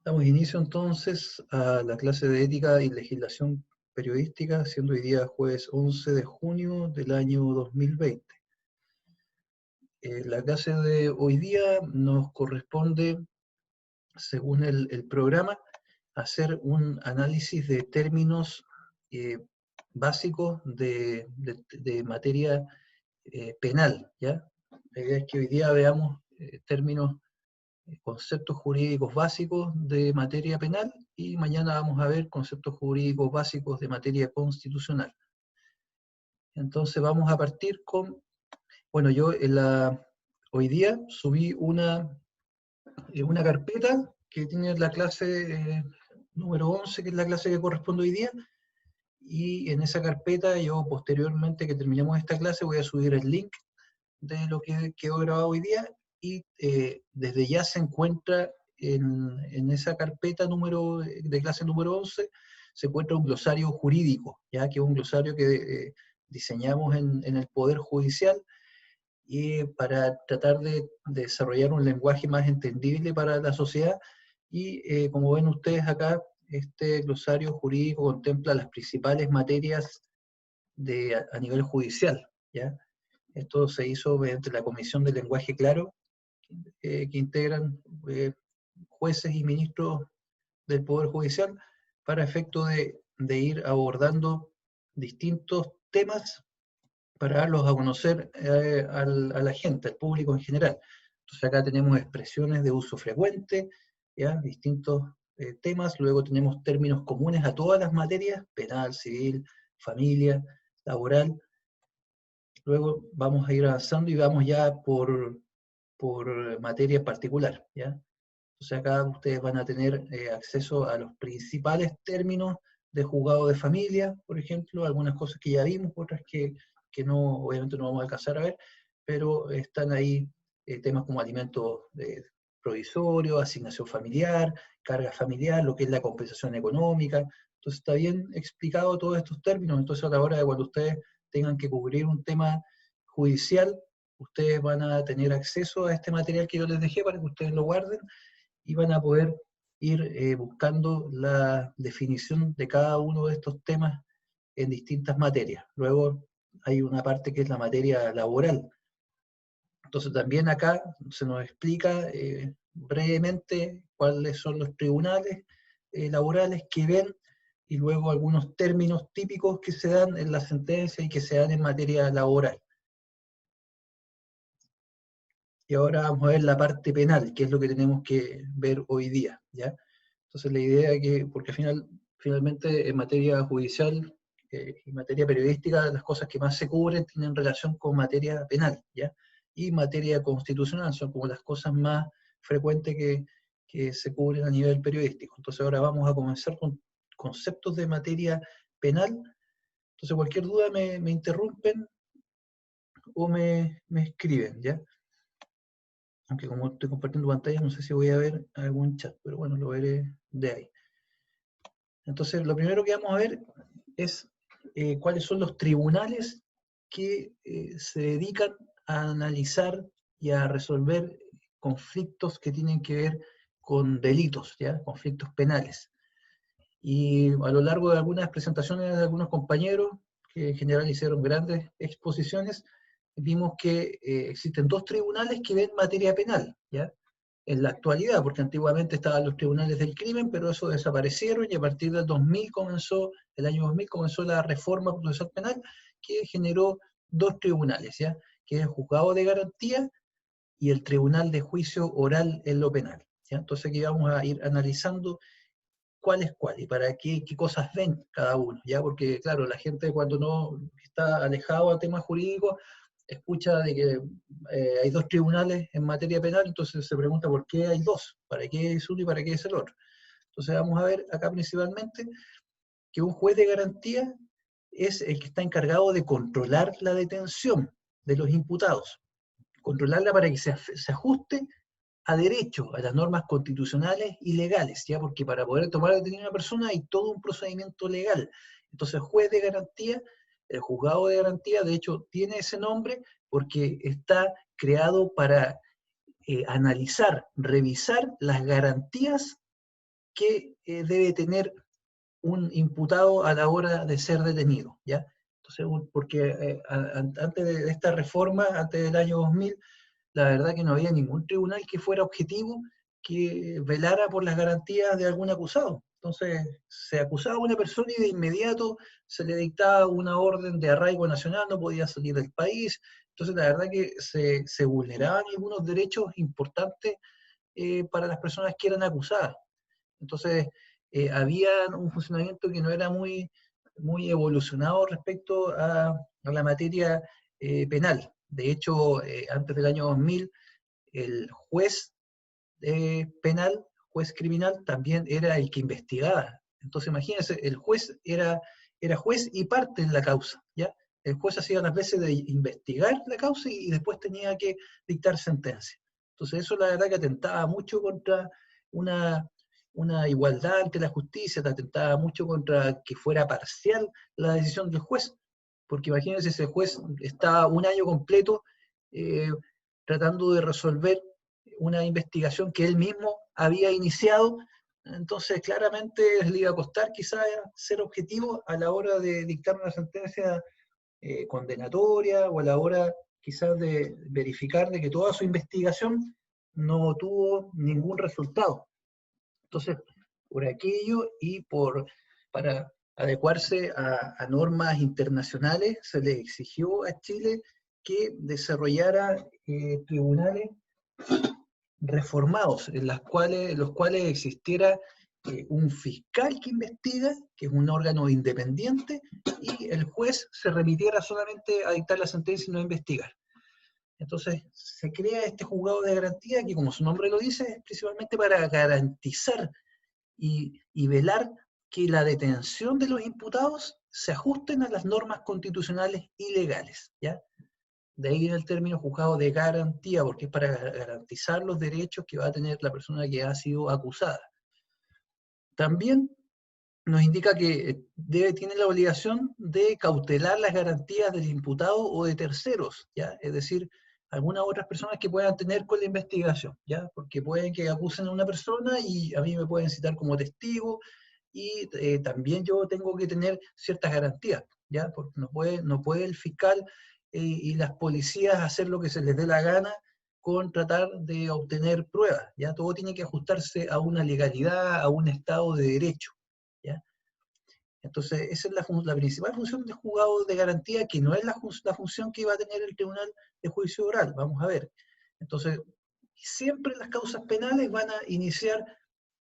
Damos inicio entonces a la clase de Ética y Legislación Periodística, siendo hoy día jueves 11 de junio del año 2020. La clase de hoy día nos corresponde, según el programa, hacer un análisis de términos básicos de materia penal, ¿ya? La idea es que hoy día veamos términos conceptos jurídicos básicos de materia penal y mañana vamos a ver conceptos jurídicos básicos de materia constitucional. Entonces vamos a partir con, bueno, yo hoy día subí una carpeta que tiene la clase número 11, que es la clase que corresponde hoy día, y en esa carpeta yo posteriormente que terminemos esta clase voy a subir el link de lo que quedó grabado hoy día, y desde ya se encuentra en esa carpeta de clase número 11, se encuentra un glosario jurídico, ya que es un glosario que diseñamos en el Poder Judicial, y para tratar de desarrollar un lenguaje más entendible para la sociedad, y como ven ustedes acá, este glosario jurídico contempla las principales materias a nivel judicial, ¿ya? Esto se hizo mediante la Comisión de Lenguaje Claro, que integran jueces y ministros del Poder Judicial, para efecto de ir abordando distintos temas para darlos a conocer a la gente, al público en general. Entonces acá tenemos expresiones de uso frecuente, ¿ya? Distintos temas, luego tenemos términos comunes a todas las materias, penal, civil, familia, laboral. Luego vamos a ir avanzando y vamos ya por materia en particular, ¿ya? Entonces acá ustedes van a tener acceso a los principales términos de juzgado de familia, por ejemplo, algunas cosas que ya vimos, otras que no, obviamente no vamos a alcanzar a ver, pero están ahí temas como alimentos provisorios, asignación familiar, carga familiar, lo que es la compensación económica. Entonces está bien explicado todos estos términos. Entonces a la hora de cuando ustedes tengan que cubrir un tema judicial, ustedes van a tener acceso a este material que yo les dejé para que ustedes lo guarden, y van a poder ir buscando la definición de cada uno de estos temas en distintas materias. Luego hay una parte que es la materia laboral. Entonces también acá se nos explica brevemente cuáles son los tribunales laborales que ven, y luego algunos términos típicos que se dan en la sentencia y que se dan en materia laboral. Y ahora vamos a ver la parte penal, que es lo que tenemos que ver hoy día, ¿ya? Entonces la idea es que, porque finalmente en materia judicial y materia periodística, las cosas que más se cubren tienen relación con materia penal, ¿ya? Y materia constitucional son como las cosas más frecuentes que se cubren a nivel periodístico. Entonces ahora vamos a comenzar con conceptos de materia penal. Entonces cualquier duda me interrumpen o me escriben, ¿ya? Aunque como estoy compartiendo pantalla, no sé si voy a ver algún chat, pero bueno, lo veré de ahí. Entonces, lo primero que vamos a ver es cuáles son los tribunales que se dedican a analizar y a resolver conflictos que tienen que ver con delitos, ¿ya? Conflictos penales. Y a lo largo de algunas presentaciones de algunos compañeros, que en general hicieron grandes exposiciones, vimos que existen dos tribunales que ven materia penal, ¿ya? En la actualidad, porque antiguamente estaban los tribunales del crimen, pero eso desaparecieron, y a partir del el año 2000 comenzó la reforma procesal penal, que generó dos tribunales, ¿ya? Que es el juzgado de garantía y el tribunal de juicio oral en lo penal, ¿ya? Entonces aquí vamos a ir analizando cuál es cuál y para qué cosas ven cada uno, ¿ya? Porque claro, la gente cuando no está alejado a temas jurídicos, escucha de que hay dos tribunales en materia penal, entonces se pregunta por qué hay dos, para qué es uno y para qué es el otro. Entonces vamos a ver acá principalmente que un juez de garantía es el que está encargado de controlar la detención de los imputados, controlarla para que se ajuste a derecho, a las normas constitucionales y legales, ¿ya? Porque para poder tomar detenida a una persona hay todo un procedimiento legal. Entonces, el juez de garantía, el juzgado de garantía, de hecho, tiene ese nombre porque está creado para analizar, revisar las garantías que debe tener un imputado a la hora de ser detenido, ¿ya? Entonces, porque antes de esta reforma, antes del año 2000, la verdad que no había ningún tribunal que fuera objetivo, que velara por las garantías de algún acusado. Entonces, se acusaba a una persona y de inmediato se le dictaba una orden de arraigo nacional, no podía salir del país. Entonces, la verdad que se vulneraban algunos derechos importantes para las personas que eran acusadas. Entonces, había un funcionamiento que no era muy evolucionado respecto a la materia penal. De hecho, antes del año 2000, el juez penal, juez criminal, también era el que investigaba. Entonces, imagínense, el juez era juez y parte en la causa, ¿ya? El juez hacía las veces de investigar la causa y después tenía que dictar sentencia. Entonces, eso la verdad que atentaba mucho contra una, una igualdad ante la justicia, atentaba mucho contra que fuera parcial la decisión del juez, porque imagínense, ese juez estaba un año completo eh, tratando de resolver una investigación que él mismo había iniciado, entonces claramente le iba a costar quizás ser objetivo a la hora de dictar una sentencia condenatoria o a la hora quizás de verificar de que toda su investigación no tuvo ningún resultado. Entonces, por aquello y para adecuarse a normas internacionales, se le exigió a Chile que desarrollara tribunales reformados, en los cuales existiera un fiscal que investiga, que es un órgano independiente, y el juez se remitiera solamente a dictar la sentencia y no a investigar. Entonces se crea este juzgado de garantía que, como su nombre lo dice, es principalmente para garantizar y velar que la detención de los imputados se ajusten a las normas constitucionales y legales, ¿ya? De ahí viene el término juzgado de garantía, porque es para garantizar los derechos que va a tener la persona que ha sido acusada. También nos indica que tiene la obligación de cautelar las garantías del imputado o de terceros, ¿ya? Es decir, algunas otras personas que puedan tener con la investigación, ¿ya? Porque pueden que acusen a una persona y a mí me pueden citar como testigo y también yo tengo que tener ciertas garantías, ¿ya? Porque no puede el fiscal y las policías hacer lo que se les dé la gana con tratar de obtener pruebas, ¿ya? Todo tiene que ajustarse a una legalidad, a un estado de derecho, ¿ya? Entonces, esa es la principal función del juzgado de garantía, que no es la función que iba a tener el Tribunal de Juicio Oral, vamos a ver. Entonces, siempre las causas penales van a iniciar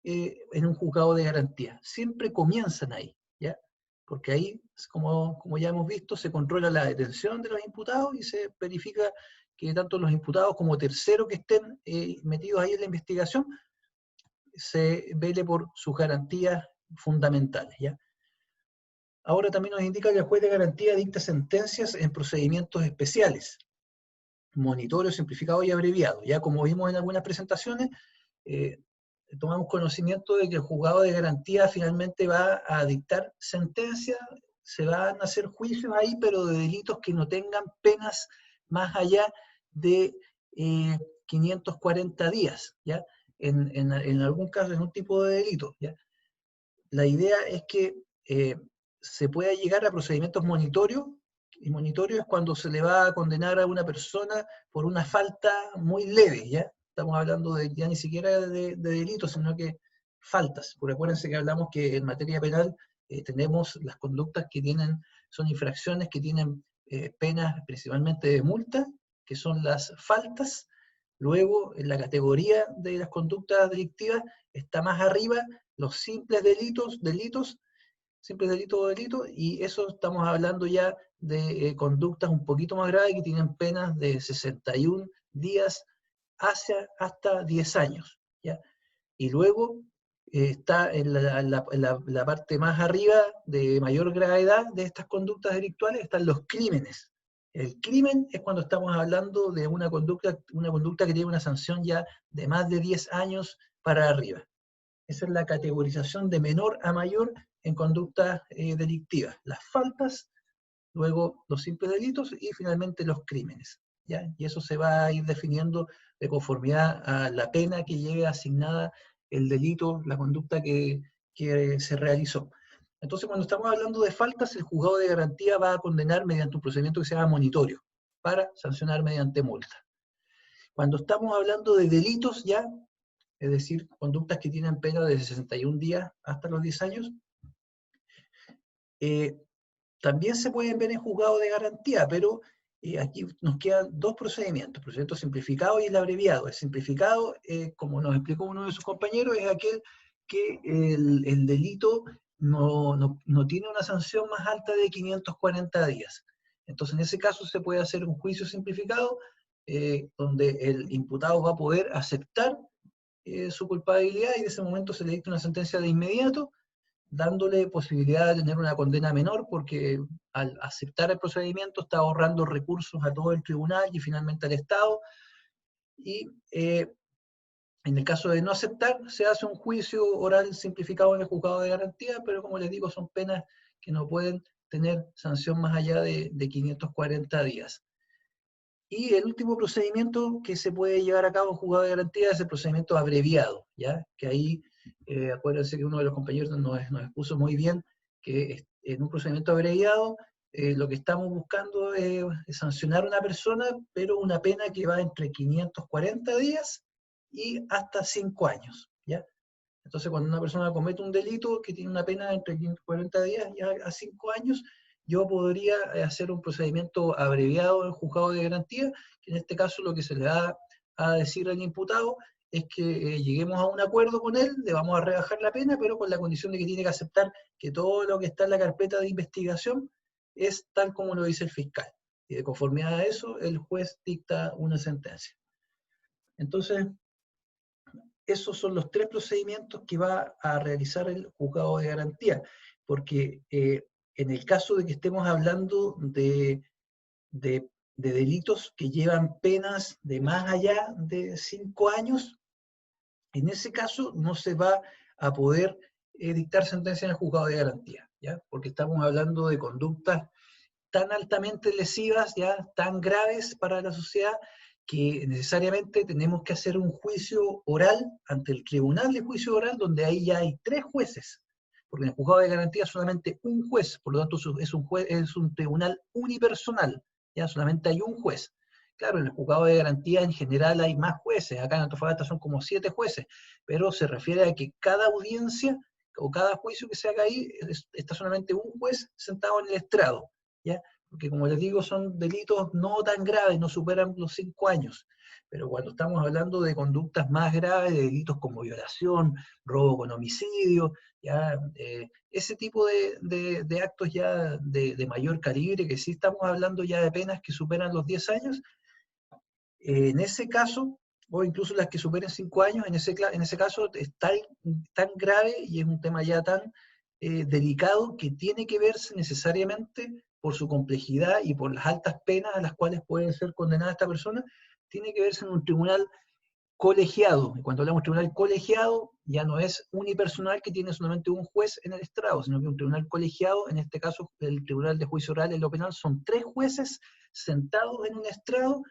en un juzgado de garantía, siempre comienzan ahí, ¿ya? Porque ahí, como ya hemos visto, se controla la detención de los imputados y se verifica que tanto los imputados como terceros que estén metidos ahí en la investigación se vele por sus garantías fundamentales, ¿ya? Ahora también nos indica que el juez de garantía dicta sentencias en procedimientos especiales, monitorio simplificado y abreviado. Ya como vimos en algunas presentaciones, eh, tomamos conocimiento de que el juzgado de garantía finalmente va a dictar sentencias, se van a hacer juicios ahí, pero de delitos que no tengan penas más allá de 540 días, ¿ya? En algún caso, en un tipo de delito, ¿ya? La idea es que se pueda llegar a procedimientos monitorios, y monitorio es cuando se le va a condenar a una persona por una falta muy leve, ¿ya? Estamos hablando ya ni siquiera de delitos, sino que faltas, porque acuérdense que hablamos que en materia penal tenemos las conductas que son infracciones que tienen penas principalmente de multa, que son las faltas. Luego, en la categoría de las conductas delictivas, está más arriba los simples simples delitos o delitos, y eso estamos hablando ya de conductas un poquito más graves que tienen penas de 61 días hasta 10 años, ¿ya? Y luego está en la parte más arriba de mayor gravedad de estas conductas delictuales, están los crímenes. El crimen es cuando estamos hablando de una conducta que tiene una sanción ya de más de 10 años para arriba. Esa es la categorización de menor a mayor en conductas delictivas. Las faltas, luego los simples delitos y finalmente los crímenes, ¿ya? Y eso se va a ir definiendo de conformidad a la pena que llegue asignada el delito, la conducta que se realizó. Entonces, cuando estamos hablando de faltas, el juzgado de garantía va a condenar mediante un procedimiento que se llama monitorio, para sancionar mediante multa. Cuando estamos hablando de delitos ya, es decir, conductas que tienen pena de 61 días hasta los 10 años, también se pueden ver en juzgado de garantía, pero aquí nos quedan dos procedimientos, el procedimiento simplificado y el abreviado. El simplificado, como nos explicó uno de sus compañeros, es aquel que el delito no tiene una sanción más alta de 540 días. Entonces, en ese caso se puede hacer un juicio simplificado, donde el imputado va a poder aceptar su culpabilidad y en ese momento se le dicta una sentencia de inmediato, dándole posibilidad de tener una condena menor, porque al aceptar el procedimiento está ahorrando recursos a todo el tribunal y finalmente al Estado, y en el caso de no aceptar, se hace un juicio oral simplificado en el juzgado de garantía, pero como les digo, son penas que no pueden tener sanción más allá de 540 días. Y el último procedimiento que se puede llevar a cabo en juzgado de garantía es el procedimiento abreviado, ¿ya? Que ahí, acuérdense que uno de los compañeros nos expuso muy bien que en un procedimiento abreviado lo que estamos buscando es sancionar a una persona, pero una pena que va entre 540 días y hasta 5 años, ¿ya? Entonces, cuando una persona comete un delito que tiene una pena entre 540 días y a 5 años, yo podría hacer un procedimiento abreviado en juzgado de garantía, que en este caso lo que se le va a decir al imputado es que lleguemos a un acuerdo con él, le vamos a rebajar la pena, pero con la condición de que tiene que aceptar que todo lo que está en la carpeta de investigación es tal como lo dice el fiscal. Y de conformidad a eso, el juez dicta una sentencia. Entonces, esos son los tres procedimientos que va a realizar el juzgado de garantía, porque en el caso de que estemos hablando de delitos que llevan penas de más allá de 5 años, en ese caso no se va a poder dictar sentencia en el juzgado de garantía, ¿ya? Porque estamos hablando de conductas tan altamente lesivas, ya tan graves para la sociedad, que necesariamente tenemos que hacer un juicio oral ante el tribunal de juicio oral, donde ahí ya hay 3 jueces, porque en el juzgado de garantía solamente un juez, por lo tanto es un tribunal unipersonal, ya solamente hay un juez. Claro, en el juzgado de garantía en general hay más jueces, acá en Antofagasta son como 7 jueces, pero se refiere a que cada audiencia o cada juicio que se haga ahí está solamente un juez sentado en el estrado, ¿ya? Porque como les digo, son delitos no tan graves, no superan los 5 años. Pero cuando estamos hablando de conductas más graves, de delitos como violación, robo con homicidio, ya, ese tipo de actos ya de mayor calibre, que sí estamos hablando ya de penas que superan los 10 años, en ese caso, o incluso las que superen 5 años, en ese caso es tan grave y es un tema ya tan delicado que tiene que verse necesariamente por su complejidad y por las altas penas a las cuales puede ser condenada esta persona, tiene que verse en un tribunal colegiado. Y cuando hablamos de tribunal colegiado, ya no es unipersonal que tiene solamente un juez en el estrado, sino que un tribunal colegiado, en este caso el Tribunal de Juicio Oral en lo penal, son 3 jueces sentados en un estrado,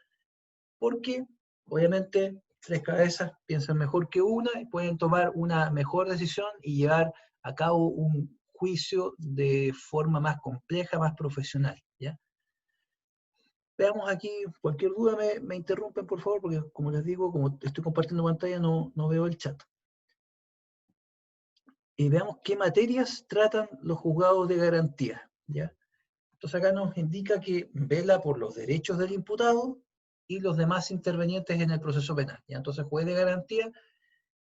porque obviamente 3 cabezas piensan mejor que una y pueden tomar una mejor decisión y llevar a cabo un juicio de forma más compleja, más profesional, ¿ya? Veamos aquí, cualquier duda me interrumpen por favor, porque como les digo, como estoy compartiendo pantalla, no veo el chat. Y veamos qué materias tratan los juzgados de garantía, ¿ya? Entonces acá nos indica que vela por los derechos del imputado y los demás intervenientes en el proceso penal, ¿ya? Entonces juez de garantía,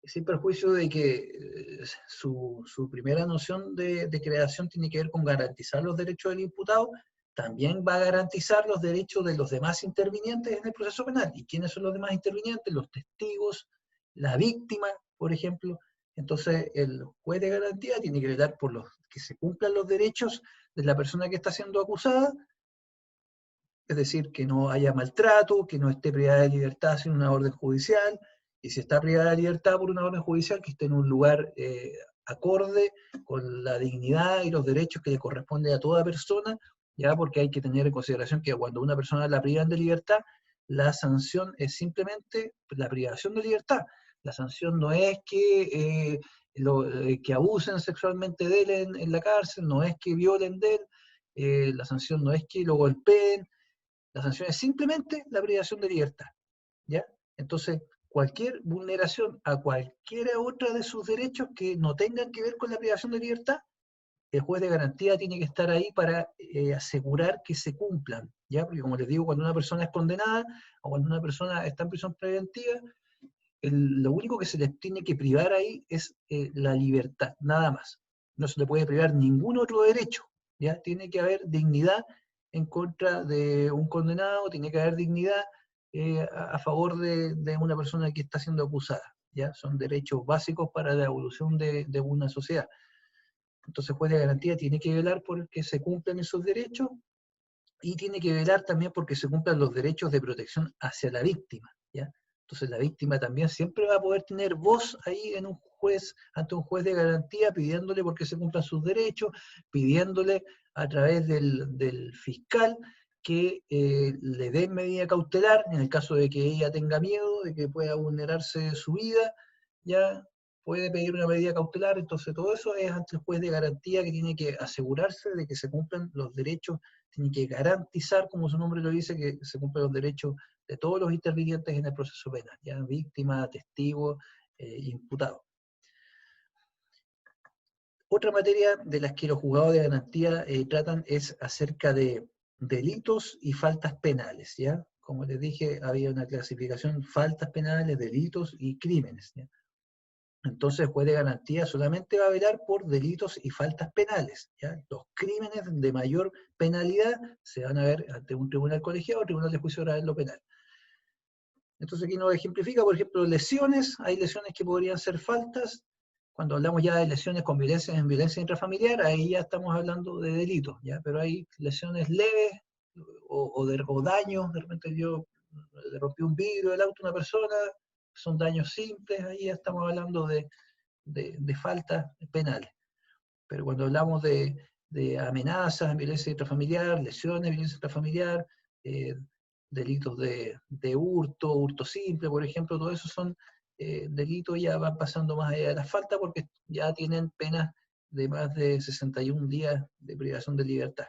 sin perjuicio de que su primera noción de creación tiene que ver con garantizar los derechos del imputado, también va a garantizar los derechos de los demás intervinientes en el proceso penal. ¿Y quiénes son los demás intervinientes? Los testigos, la víctima, por ejemplo. Entonces, el juez de garantía tiene que velar por que se cumplan los derechos de la persona que está siendo acusada, es decir, que no haya maltrato, que no esté privada de libertad sin una orden judicial, y si está privada de libertad por una orden judicial, que esté en un lugar acorde con la dignidad y los derechos que le corresponde a toda persona, ya, porque hay que tener en consideración que cuando una persona la privan de libertad, la sanción es simplemente la privación de libertad, La sanción no es que, que abusen sexualmente de él en la cárcel, no es que violen de él, la sanción no es que lo golpeen, la sanción es simplemente la privación de libertad, ¿ya? Entonces, cualquier vulneración a cualquiera otra de sus derechos que no tengan que ver con la privación de libertad, el juez de garantía tiene que estar ahí para asegurar que se cumplan, ¿ya? Porque como les digo, cuando una persona es condenada o cuando una persona está en prisión preventiva, lo único que se les tiene que privar ahí es la libertad, nada más. No se le puede privar ningún otro derecho, ¿ya? Tiene que haber dignidad en contra de un condenado, tiene que haber dignidad a favor de una persona que está siendo acusada, ¿ya? Son derechos básicos para la evolución de una sociedad. Entonces, el juez de garantía tiene que velar por que se cumplan esos derechos y tiene que velar también porque se cumplan los derechos de protección hacia la víctima, ¿ya? Entonces la víctima también siempre va a poder tener voz ahí en un juez, ante un juez de garantía, pidiéndole porque se cumplan sus derechos, pidiéndole a través del fiscal que le den medida cautelar en el caso de que ella tenga miedo, de que pueda vulnerarse su vida, ya puede pedir una medida cautelar. Entonces todo eso es ante el juez de garantía, que tiene que asegurarse de que se cumplan los derechos, tiene que garantizar, como su nombre lo dice, que se cumplan los derechos de todos los intervinientes en el proceso penal, ya víctima, testigo, imputado. Otra materia de las que los juzgados de garantía tratan es acerca de delitos y faltas penales, ¿ya? Como les dije, había una clasificación: faltas penales, delitos y crímenes, ¿ya? Entonces el juez de garantía solamente va a velar por delitos y faltas penales, ¿ya? Los crímenes de mayor penalidad se van a ver ante un tribunal colegiado o tribunal de juicio oral en lo penal. Entonces aquí nos ejemplifica, por ejemplo, lesiones. Hay lesiones que podrían ser faltas. Cuando hablamos ya de lesiones con violencia en violencia intrafamiliar, ahí ya estamos hablando de delitos, ¿ya? Pero hay lesiones leves o daños. De repente yo le rompí un vidrio del auto a una persona, son daños simples, ahí ya estamos hablando de faltas penales. Pero cuando hablamos de amenazas, violencia intrafamiliar, lesiones, violencia intrafamiliar, delitos de hurto, hurto simple, por ejemplo, todo eso son delitos, ya van pasando más allá de la falta porque ya tienen penas de más de 61 días de privación de libertad.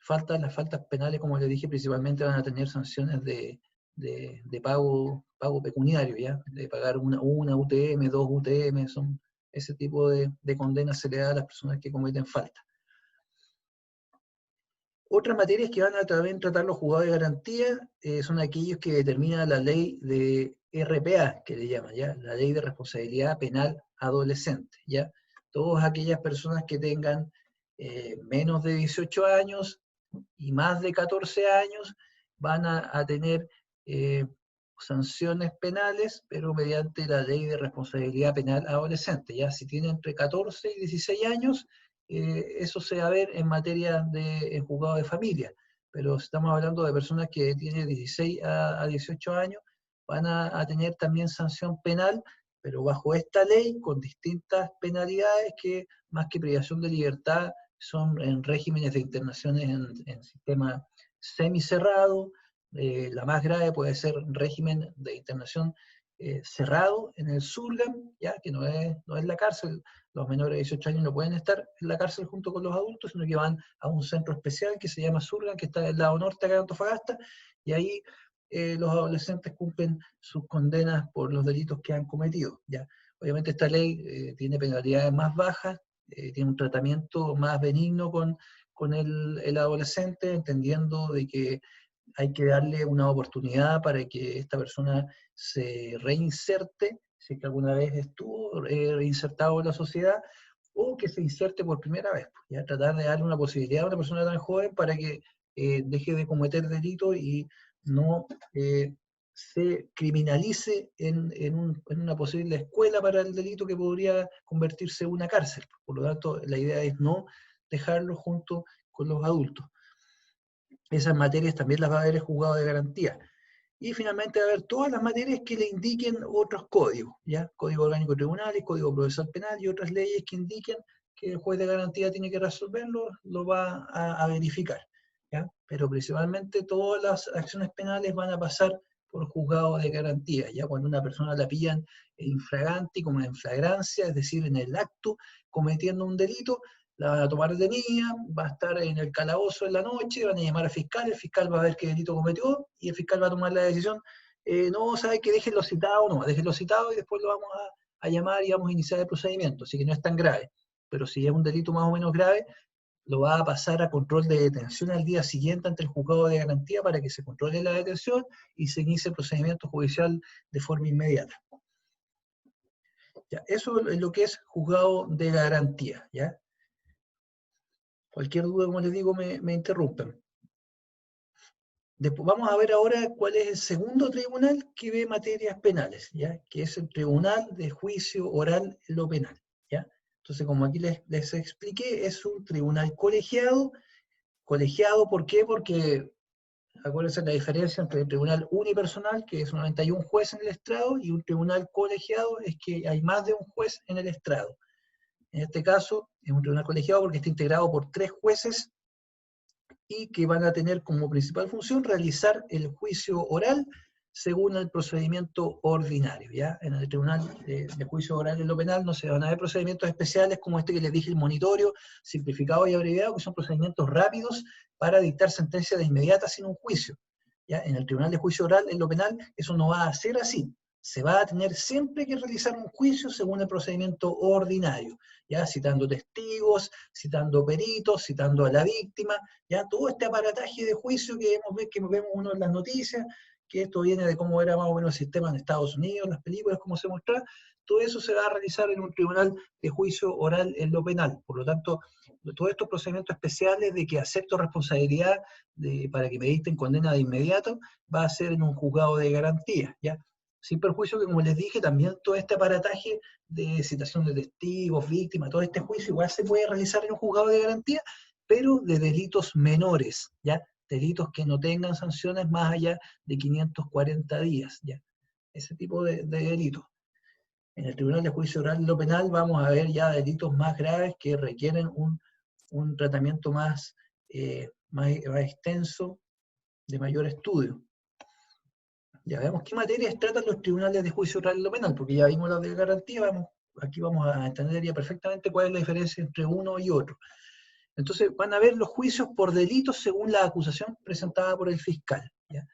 Las faltas penales, como les dije, principalmente van a tener sanciones de pago pecuniario, ¿ya? De pagar una UTM, 2 UTM, son ese tipo de condenas se le da a las personas que cometen falta. Otras materias que van a también tratar los juzgados de garantía son aquellos que determina la ley de RPA, que le llaman, ¿ya? La ley de responsabilidad penal adolescente, ¿ya? Todas aquellas personas que tengan menos de 18 años y más de 14 años van a tener sanciones penales, pero mediante la ley de responsabilidad penal adolescente. Ya si tiene entre 14 y 16 años, eso se va a ver en materia de juzgado de familia. Pero estamos hablando de personas que tienen 16 a 18 años, van a tener también sanción penal, pero bajo esta ley, con distintas penalidades que, más que privación de libertad, son en regímenes de internaciones en sistema semicerrado. La más grave puede ser régimen de internación cerrado en el Surgam, ya que no es la cárcel. Los menores de 18 años no pueden estar en la cárcel junto con los adultos, sino que van a un centro especial que se llama Surgam, que está del lado norte acá de Antofagasta, y ahí los adolescentes cumplen sus condenas por los delitos que han cometido, ¿ya? Obviamente esta ley tiene penalidades más bajas, tiene un tratamiento más benigno con el adolescente, entendiendo de que hay que darle una oportunidad para que esta persona se reinserte, si es que alguna vez estuvo reinsertado en la sociedad, o que se inserte por primera vez, ¿ya? Tratar de darle una posibilidad a una persona tan joven para que deje de cometer delitos y no se criminalice en una posible escuela para el delito que podría convertirse en una cárcel. Por lo tanto, la idea es no dejarlo junto con los adultos. Esas materias también las va a haber el juzgado de garantía. Y finalmente va a haber todas las materias que le indiquen otros códigos, ¿ya? Código orgánico de tribunales, código procesal penal y otras leyes que indiquen que el juez de garantía tiene que resolverlo, lo va a verificar, ¿ya? Pero principalmente todas las acciones penales van a pasar por juzgado de garantía. Ya cuando una persona la pillan infraganti, como en flagrancia, es decir, en el acto, cometiendo un delito, la van a tomar detenida, va a estar en el calabozo en la noche, van a llamar al fiscal, el fiscal va a ver qué delito cometió, y el fiscal va a tomar la decisión, no, sabe que déjenlo citado, no, déjenlo citado y después lo vamos a llamar y vamos a iniciar el procedimiento, así que no es tan grave. Pero si es un delito más o menos grave, lo va a pasar a control de detención al día siguiente ante el juzgado de garantía para que se controle la detención y se inicie el procedimiento judicial de forma inmediata. Ya, eso es lo que es juzgado de garantía, ¿ya? Cualquier duda, como les digo, me interrumpen. Después, vamos a ver ahora cuál es el segundo tribunal que ve materias penales, ¿ya? Que es el Tribunal de Juicio Oral en lo Penal, ¿ya? Entonces, como aquí les expliqué, es un tribunal colegiado. Colegiado, ¿por qué? Porque acuérdense la diferencia entre el tribunal unipersonal, que es solamente hay un juez en el estrado, y un tribunal colegiado es que hay más de un juez en el estrado. En este caso, es un tribunal colegiado porque está integrado por 3 jueces y que van a tener como principal función realizar el juicio oral según el procedimiento ordinario. ¿Ya? En el tribunal de juicio oral en lo penal no se van a ver procedimientos especiales como este que les dije, el monitorio, simplificado y abreviado, que son procedimientos rápidos para dictar sentencia de inmediata sin un juicio. ¿Ya? En el tribunal de juicio oral en lo penal eso no va a ser así. Se va a tener siempre que realizar un juicio según el procedimiento ordinario, ¿ya? Citando testigos, citando peritos, citando a la víctima, ¿ya? Todo este aparataje de juicio que vemos uno en las noticias, que esto viene de cómo era más o menos el sistema en Estados Unidos, las películas, cómo se muestra, todo eso se va a realizar en un tribunal de juicio oral en lo penal. Por lo tanto, todos estos procedimientos especiales de que acepto responsabilidad para que me dicten condena de inmediato, va a ser en un juzgado de garantía, ¿ya? Sin perjuicio que, como les dije, también todo este aparataje de citación de testigos, víctimas, todo este juicio igual se puede realizar en un juzgado de garantía, pero de delitos menores, ¿ya? Delitos que no tengan sanciones más allá de 540 días, ¿ya? Ese tipo de delitos. En el Tribunal de Juicio Oral en lo Penal vamos a ver ya delitos más graves que requieren un tratamiento más extenso, de mayor estudio. Ya vemos qué materias tratan los tribunales de juicio oral en lo penal, porque ya vimos las de garantía, aquí vamos a entender ya perfectamente cuál es la diferencia entre uno y otro. Entonces van a ver los juicios por delitos según la acusación presentada por el fiscal, ¿ya?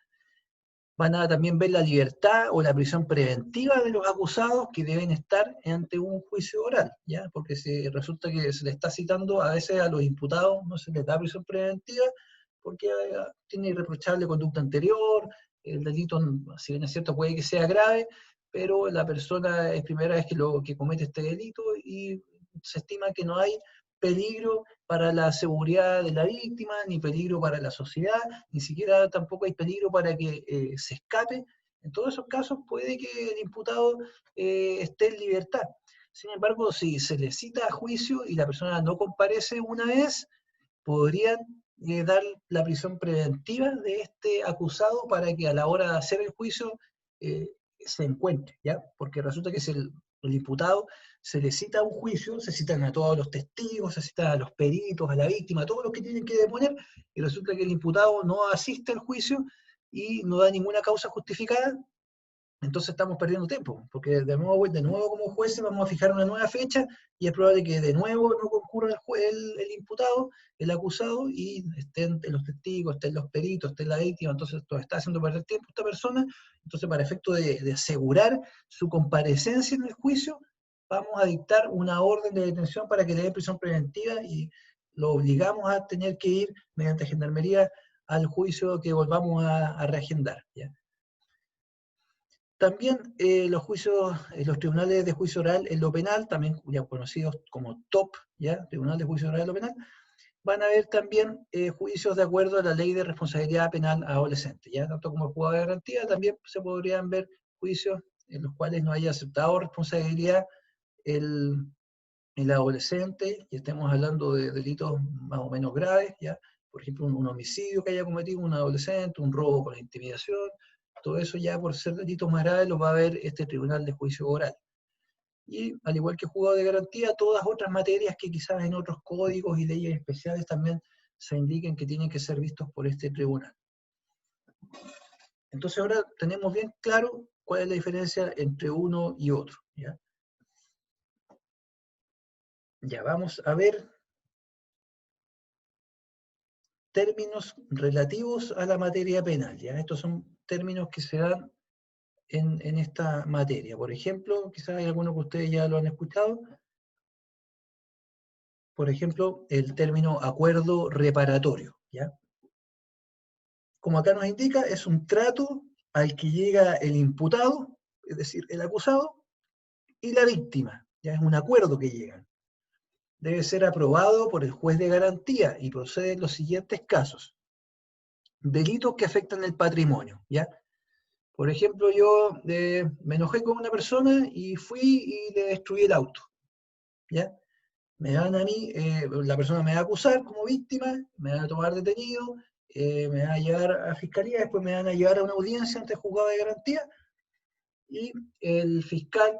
Van a también ver la libertad o la prisión preventiva de los acusados que deben estar ante un juicio oral, ¿ya? Porque si resulta que se le está citando a veces a los imputados, no se les da prisión preventiva porque tiene irreprochable conducta anterior, el delito, si bien es cierto, puede que sea grave, pero la persona es primera vez que comete este delito y se estima que no hay peligro para la seguridad de la víctima, ni peligro para la sociedad, ni siquiera tampoco hay peligro para que se escape. En todos esos casos puede que el imputado esté en libertad. Sin embargo, si se le cita a juicio y la persona no comparece una vez, podrían dar la prisión preventiva de este acusado para que a la hora de hacer el juicio se encuentre, ¿ya? Porque resulta que si el imputado se le cita a un juicio, se citan a todos los testigos, se citan a los peritos, a la víctima, a todos los que tienen que deponer, y resulta que el imputado no asiste al juicio y no da ninguna causa justificada, entonces estamos perdiendo tiempo, porque de nuevo como jueces vamos a fijar una nueva fecha y es probable que de nuevo no concurra el imputado, el acusado, y estén los testigos, estén los peritos, estén la víctima, entonces esto está haciendo perder tiempo a esta persona. Entonces, para efecto de asegurar su comparecencia en el juicio, vamos a dictar una orden de detención para que le dé prisión preventiva y lo obligamos a tener que ir mediante gendarmería al juicio que volvamos a reagendar, ¿ya? También los tribunales de juicio oral en lo penal, también ya conocidos como TOP, ¿ya? Tribunal de Juicio Oral en lo Penal, van a haber también juicios de acuerdo a la Ley de Responsabilidad Penal Adolescente, ¿ya? Tanto como el juzgado de garantía, también se podrían ver juicios en los cuales no haya aceptado responsabilidad el, el adolescente, y estemos hablando de delitos más o menos graves, ¿ya? Por ejemplo, un homicidio que haya cometido un adolescente, un robo con intimidación, todo eso ya por ser delitos más graves lo va a ver este tribunal de juicio oral. Y al igual que juzgado de garantía, todas otras materias que quizás en otros códigos y leyes especiales también se indiquen que tienen que ser vistos por este tribunal. Entonces ahora tenemos bien claro cuál es la diferencia entre uno y otro. ¿Ya? Ya, vamos a ver términos relativos a la materia penal. ¿Ya? Estos son términos que se dan en esta materia. Por ejemplo, quizás hay algunos que ustedes ya lo han escuchado. Por ejemplo, el término acuerdo reparatorio. ¿Ya? Como acá nos indica, es un trato al que llega el imputado, es decir, el acusado, y la víctima. Ya es un acuerdo que llegan. Debe ser aprobado por el juez de garantía y procede en los siguientes casos. Delitos que afectan el patrimonio, ¿ya? Por ejemplo, yo me enojé con una persona y fui y le destruí el auto, ¿ya? Me dan a mí, la persona me va a acusar como víctima, me van a tomar detenido, me van a llevar a fiscalía, después me van a llevar a una audiencia ante el juzgado de garantía y el fiscal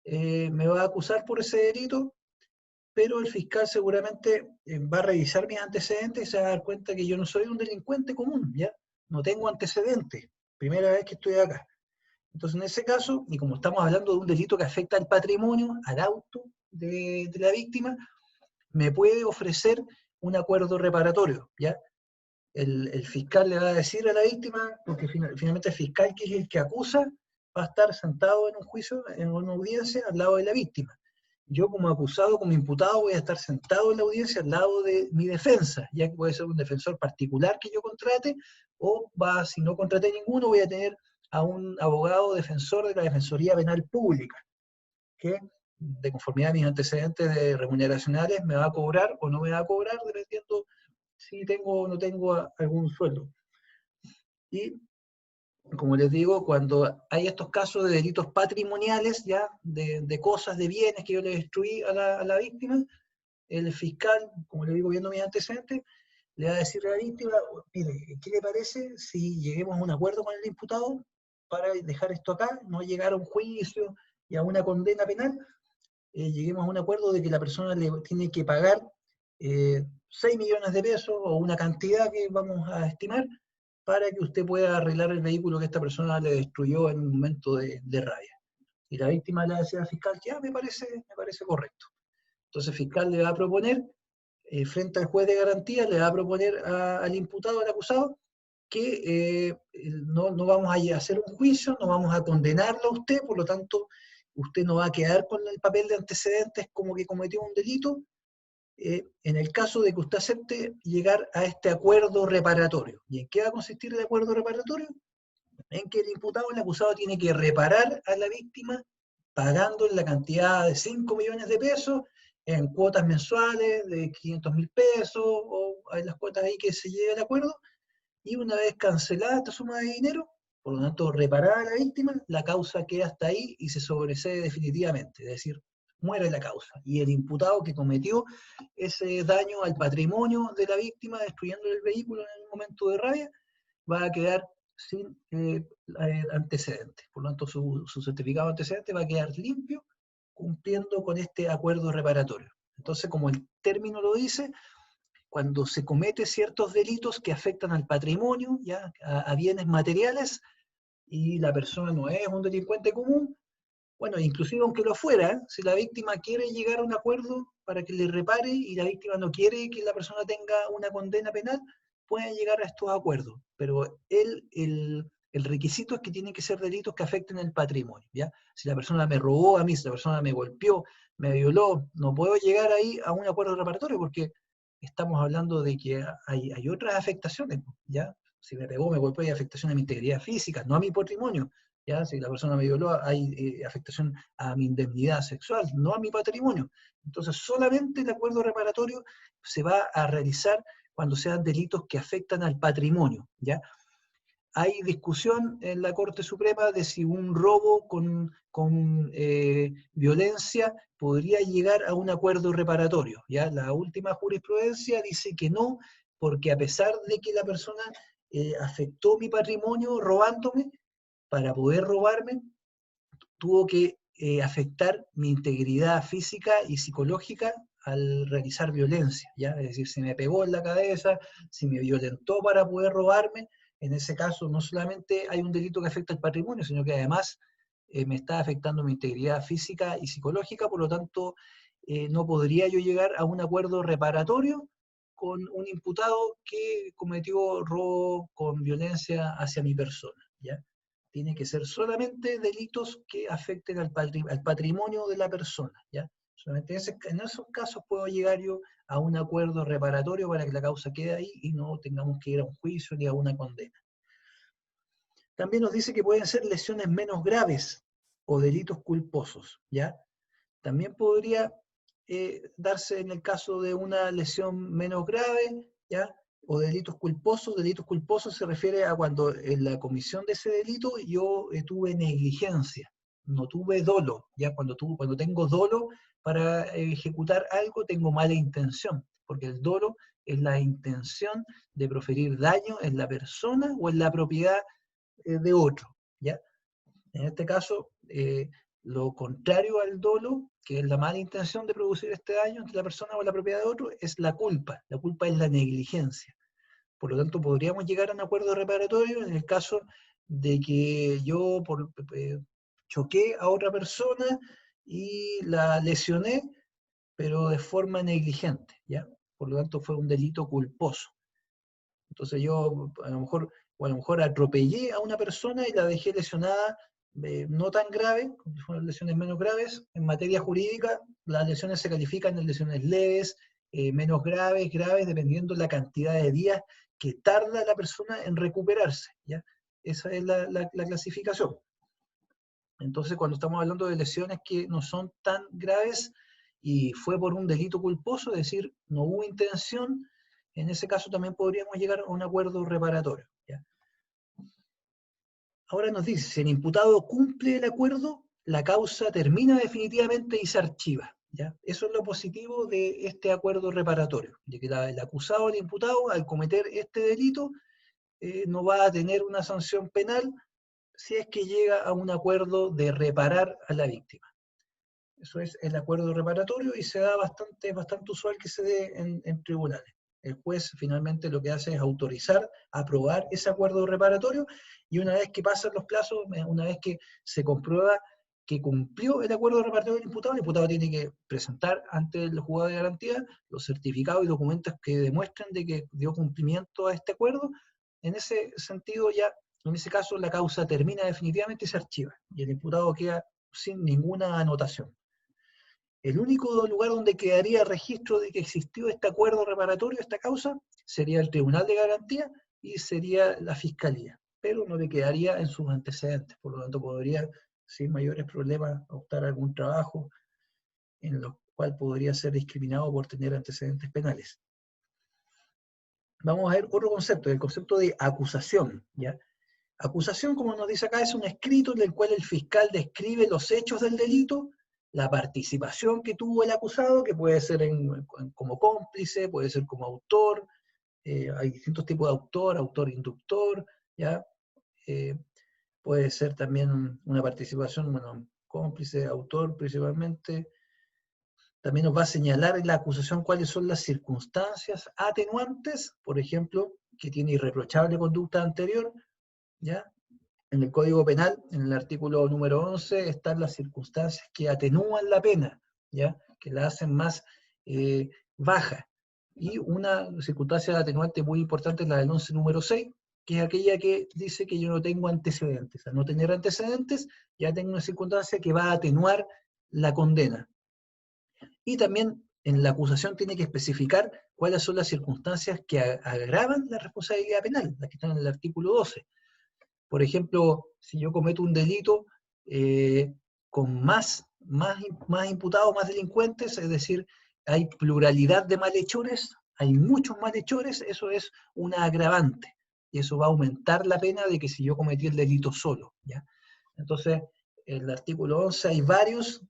me va a acusar por ese delito, pero el fiscal seguramente va a revisar mis antecedentes y se va a dar cuenta que yo no soy un delincuente común, ¿ya? No tengo antecedentes, primera vez que estoy acá. Entonces, en ese caso, y como estamos hablando de un delito que afecta al patrimonio, al auto de la víctima, me puede ofrecer un acuerdo reparatorio, ¿ya? El fiscal le va a decir a la víctima, porque finalmente el fiscal, que es el que acusa, va a estar sentado en un juicio, en una audiencia, al lado de la víctima. Yo como acusado, como imputado, voy a estar sentado en la audiencia al lado de mi defensa, ya que puede ser un defensor particular que yo contrate, o si no contraté ninguno, voy a tener a un abogado defensor de la Defensoría Penal Pública, que de conformidad a mis antecedentes de remuneracionales me va a cobrar o no me va a cobrar, dependiendo si tengo o no tengo algún sueldo. Y como les digo, cuando hay estos casos de delitos patrimoniales, ya de cosas, de bienes que yo le destruí a la víctima, el fiscal, como le digo, viendo mis antecedentes, le va a decir a la víctima, mire, ¿qué le parece si lleguemos a un acuerdo con el imputado para dejar esto acá, no llegar a un juicio y a una condena penal? Lleguemos a un acuerdo de que la persona le tiene que pagar 6 millones de pesos o una cantidad que vamos a estimar para que usted pueda arreglar el vehículo que esta persona le destruyó en un momento de rabia. Y la víctima le decía al fiscal, ya me parece correcto. Entonces el fiscal le va a proponer, frente al juez de garantía, le va a proponer al imputado, al acusado, que no vamos a hacer un juicio, no vamos a condenarlo a usted, por lo tanto, usted no va a quedar con el papel de antecedentes como que cometió un delito, en el caso de que usted acepte llegar a este acuerdo reparatorio. ¿Y en qué va a consistir el acuerdo reparatorio? En que el imputado, el acusado, tiene que reparar a la víctima pagando la cantidad de 5 millones de pesos en cuotas mensuales de 500.000 pesos, o hay las cuotas ahí que se llega al acuerdo, y una vez cancelada esta suma de dinero, por lo tanto reparada a la víctima, la causa queda hasta ahí y se sobresee definitivamente, es decir, muere la causa. Y el imputado que cometió ese daño al patrimonio de la víctima, destruyendo el vehículo en un momento de rabia, va a quedar sin antecedentes. Por lo tanto, su certificado de antecedentes va a quedar limpio, cumpliendo con este acuerdo reparatorio. Entonces, como el término lo dice, cuando se cometen ciertos delitos que afectan al patrimonio, ya a bienes materiales, y la persona no es un delincuente común, bueno, inclusive aunque lo fuera, si la víctima quiere llegar a un acuerdo para que le repare y la víctima no quiere que la persona tenga una condena penal, pueden llegar a estos acuerdos. Pero el requisito es que tienen que ser delitos que afecten el patrimonio, ¿ya? Si la persona me robó a mí, si la persona me golpeó, me violó, no puedo llegar ahí a un acuerdo reparatorio porque estamos hablando de que hay otras afectaciones, ¿ya? Si me pegó, me golpeó, hay afectación a mi integridad física, no a mi patrimonio. ¿Ya? Si la persona me violó, hay afectación a mi indemnidad sexual, no a mi patrimonio. Entonces, solamente el acuerdo reparatorio se va a realizar cuando sean delitos que afectan al patrimonio, ¿ya? Hay discusión en la Corte Suprema de si un robo con violencia podría llegar a un acuerdo reparatorio, ¿ya? La última jurisprudencia dice que no, porque a pesar de que la persona afectó mi patrimonio robándome, para poder robarme, tuvo que afectar mi integridad física y psicológica al realizar violencia, ¿ya? Es decir, si me pegó en la cabeza, si me violentó para poder robarme, En ese caso, no solamente hay un delito que afecta al patrimonio, sino que además me está afectando mi integridad física y psicológica, por lo tanto, no podría yo llegar a un acuerdo reparatorio con un imputado que cometió robo con violencia hacia mi persona, ¿ya? Tiene que ser solamente delitos que afecten al patrimonio de la persona, ¿ya? Solamente en esos casos puedo llegar yo a un acuerdo reparatorio para que la causa quede ahí y no tengamos que ir a un juicio ni a una condena. También nos dice que pueden ser lesiones menos graves o delitos culposos, ¿ya? También podría darse en el caso de una lesión menos grave, ¿ya? O delitos culposos. Delitos culposos se refiere a cuando en la comisión de ese delito yo tuve negligencia, no tuve dolo, ¿ya? Cuando tengo dolo para ejecutar algo, tengo mala intención, porque el dolo es la intención de proferir daño en la persona o en la propiedad de otro, ¿ya? En este caso, lo contrario al dolo, que es la mala intención de producir este daño entre la persona o la propiedad de otro, es la culpa. La culpa es la negligencia. Por lo tanto, podríamos llegar a un acuerdo reparatorio en el caso de que yo choqué a otra persona y la lesioné, pero de forma negligente, ¿ya? Por lo tanto, fue un delito culposo. Entonces yo a lo mejor atropellé a una persona y la dejé lesionada, no tan grave, fueron lesiones menos graves. En materia jurídica, las lesiones se califican en lesiones leves, menos graves, graves, dependiendo la cantidad de días que tarda la persona en recuperarse, ¿ya? Esa es la clasificación. Entonces, cuando estamos hablando de lesiones que no son tan graves y fue por un delito culposo, es decir, no hubo intención, en ese caso también podríamos llegar a un acuerdo reparatorio, ¿ya? Ahora nos dice, si el imputado cumple el acuerdo, la causa termina definitivamente y se archiva, ¿ya? Eso es lo positivo de este acuerdo reparatorio, de que el acusado o el imputado, al cometer este delito, no va a tener una sanción penal si es que llega a un acuerdo de reparar a la víctima. Eso es el acuerdo reparatorio y se da bastante usual que se dé en tribunales. El juez finalmente lo que hace es autorizar, aprobar ese acuerdo reparatorio, y una vez que pasan los plazos, una vez que se comprueba que cumplió el acuerdo reparatorio del imputado, el imputado tiene que presentar ante el juzgado de garantía los certificados y documentos que demuestren de que dio cumplimiento a este acuerdo. En ese sentido ya, en ese caso, la causa termina definitivamente y se archiva, y el imputado queda sin ninguna anotación. El único lugar donde quedaría registro de que existió este acuerdo reparatorio, esta causa, sería el Tribunal de Garantía y sería la Fiscalía, pero no le quedaría en sus antecedentes, por lo tanto podría, sin mayores problemas, optar a algún trabajo en lo cual podría ser discriminado por tener antecedentes penales. Vamos a ver otro concepto, el concepto de acusación, ¿ya? Acusación, como nos dice acá, es un escrito en el cual el fiscal describe los hechos del delito, la participación que tuvo el acusado, que puede ser como cómplice, puede ser como autor, hay distintos tipos de autor, autor-inductor, ¿ya? Puede ser también una participación, bueno, cómplice, autor principalmente. También nos va a señalar en la acusación cuáles son las circunstancias atenuantes, por ejemplo, que tiene irreprochable conducta anterior, ¿ya? En el Código Penal, en el artículo número 11, están las circunstancias que atenúan la pena, ¿ya? Que la hacen más baja. Y una circunstancia atenuante muy importante es la del 11 número 6, que es aquella que dice que yo no tengo antecedentes. Al no tener antecedentes, ya tengo una circunstancia que va a atenuar la condena. Y también en la acusación tiene que especificar cuáles son las circunstancias que agravan la responsabilidad penal, las que están en el artículo 12. Por ejemplo, si yo cometo un delito con más imputados, más delincuentes, es decir, hay pluralidad de malhechores, hay muchos malhechores, eso es una agravante. Y eso va a aumentar la pena de que si yo cometí el delito solo, ¿ya? Entonces, en el artículo 11 hay varios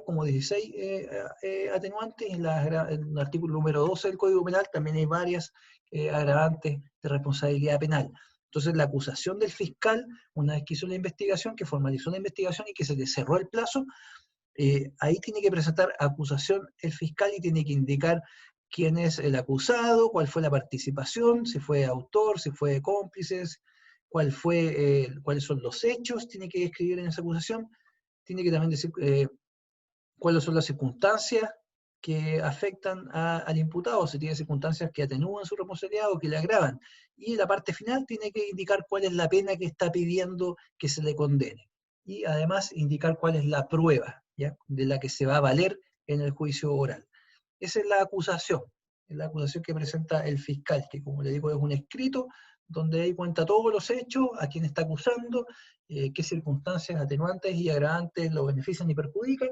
como 16 atenuantes, y en el artículo número 12 del Código Penal también hay varias agravantes de responsabilidad penal. Entonces, la acusación del fiscal, una vez que hizo la investigación, que formalizó la investigación y que se le cerró el plazo, ahí tiene que presentar acusación el fiscal y tiene que indicar quién es el acusado, cuál fue la participación, si fue autor, si fue cómplice, cuáles son los hechos, tiene que describir en esa acusación, tiene que también decir cuáles son las circunstancias que afectan al imputado, si tiene circunstancias que atenúan su responsabilidad o que le agravan. Y en la parte final tiene que indicar cuál es la pena que está pidiendo que se le condene. Y además indicar cuál es la prueba, ¿ya?, de la que se va a valer en el juicio oral. Esa es la acusación que presenta el fiscal, que como le digo es un escrito donde ahí cuenta todos los hechos, a quién está acusando, qué circunstancias atenuantes y agravantes lo benefician y perjudican,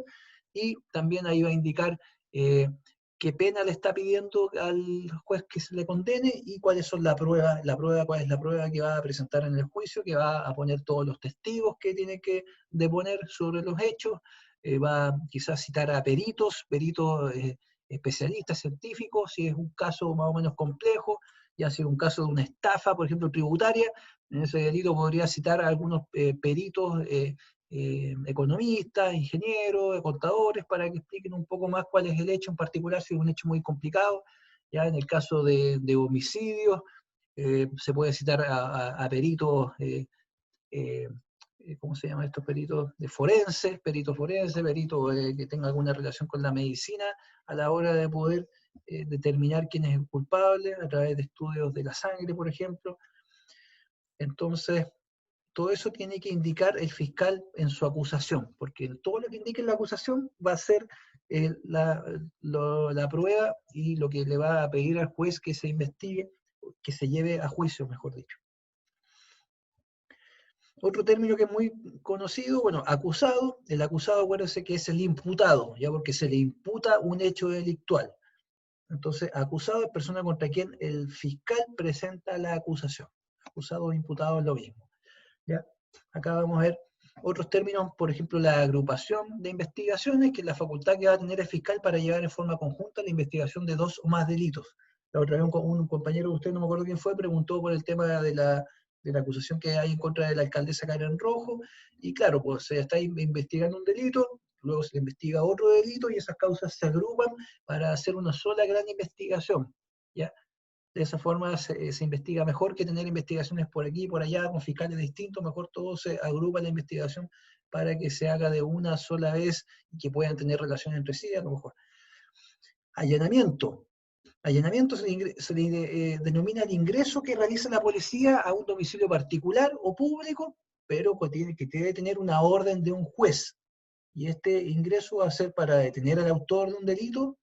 y también ahí va a indicar qué pena le está pidiendo al juez que se le condene y cuáles son cuál es la prueba que va a presentar en el juicio, que va a poner todos los testigos que tiene que deponer sobre los hechos, va quizás citar a peritos especialistas, científicos, si es un caso más o menos complejo, ya si es un caso de una estafa, por ejemplo, tributaria, en ese delito podría citar a algunos peritos economistas, ingenieros, contadores, para que expliquen un poco más cuál es el hecho en particular, si es un hecho muy complicado. Ya en el caso de homicidios, se puede citar a peritos, ¿cómo se llaman estos peritos? De forenses, peritos que tengan alguna relación con la medicina, a la hora de poder determinar quién es el culpable, a través de estudios de la sangre, por ejemplo. Entonces, todo eso tiene que indicar el fiscal en su acusación, porque todo lo que indique en la acusación va a ser la prueba y lo que le va a pedir al juez que se investigue, que se lleve a juicio, mejor dicho. Otro término que es muy conocido, bueno, acusado. El acusado, acuérdense que es el imputado, ya, porque se le imputa un hecho delictual. Entonces, acusado es persona contra quien el fiscal presenta la acusación. Acusado o imputado es lo mismo. ¿Ya? Acá vamos a ver otros términos, por ejemplo, la agrupación de investigaciones, que es la facultad que va a tener el fiscal para llevar en forma conjunta la investigación de 2 o más delitos. La otra vez un compañero de usted, no me acuerdo quién fue, preguntó por el tema de la acusación que hay en contra de la alcaldesa Karen Rojo, y claro, pues se está investigando un delito, luego se investiga otro delito, y esas causas se agrupan para hacer una sola gran investigación, ¿ya? De esa forma se investiga mejor que tener investigaciones por aquí y por allá con fiscales distintos, mejor todo se agrupa la investigación para que se haga de una sola vez y que puedan tener relación entre sí, a lo mejor. Allanamiento. Allanamiento se le denomina el ingreso que realiza la policía a un domicilio particular o público, pero que debe tener una orden de un juez. Y este ingreso va a ser para detener al autor de un delito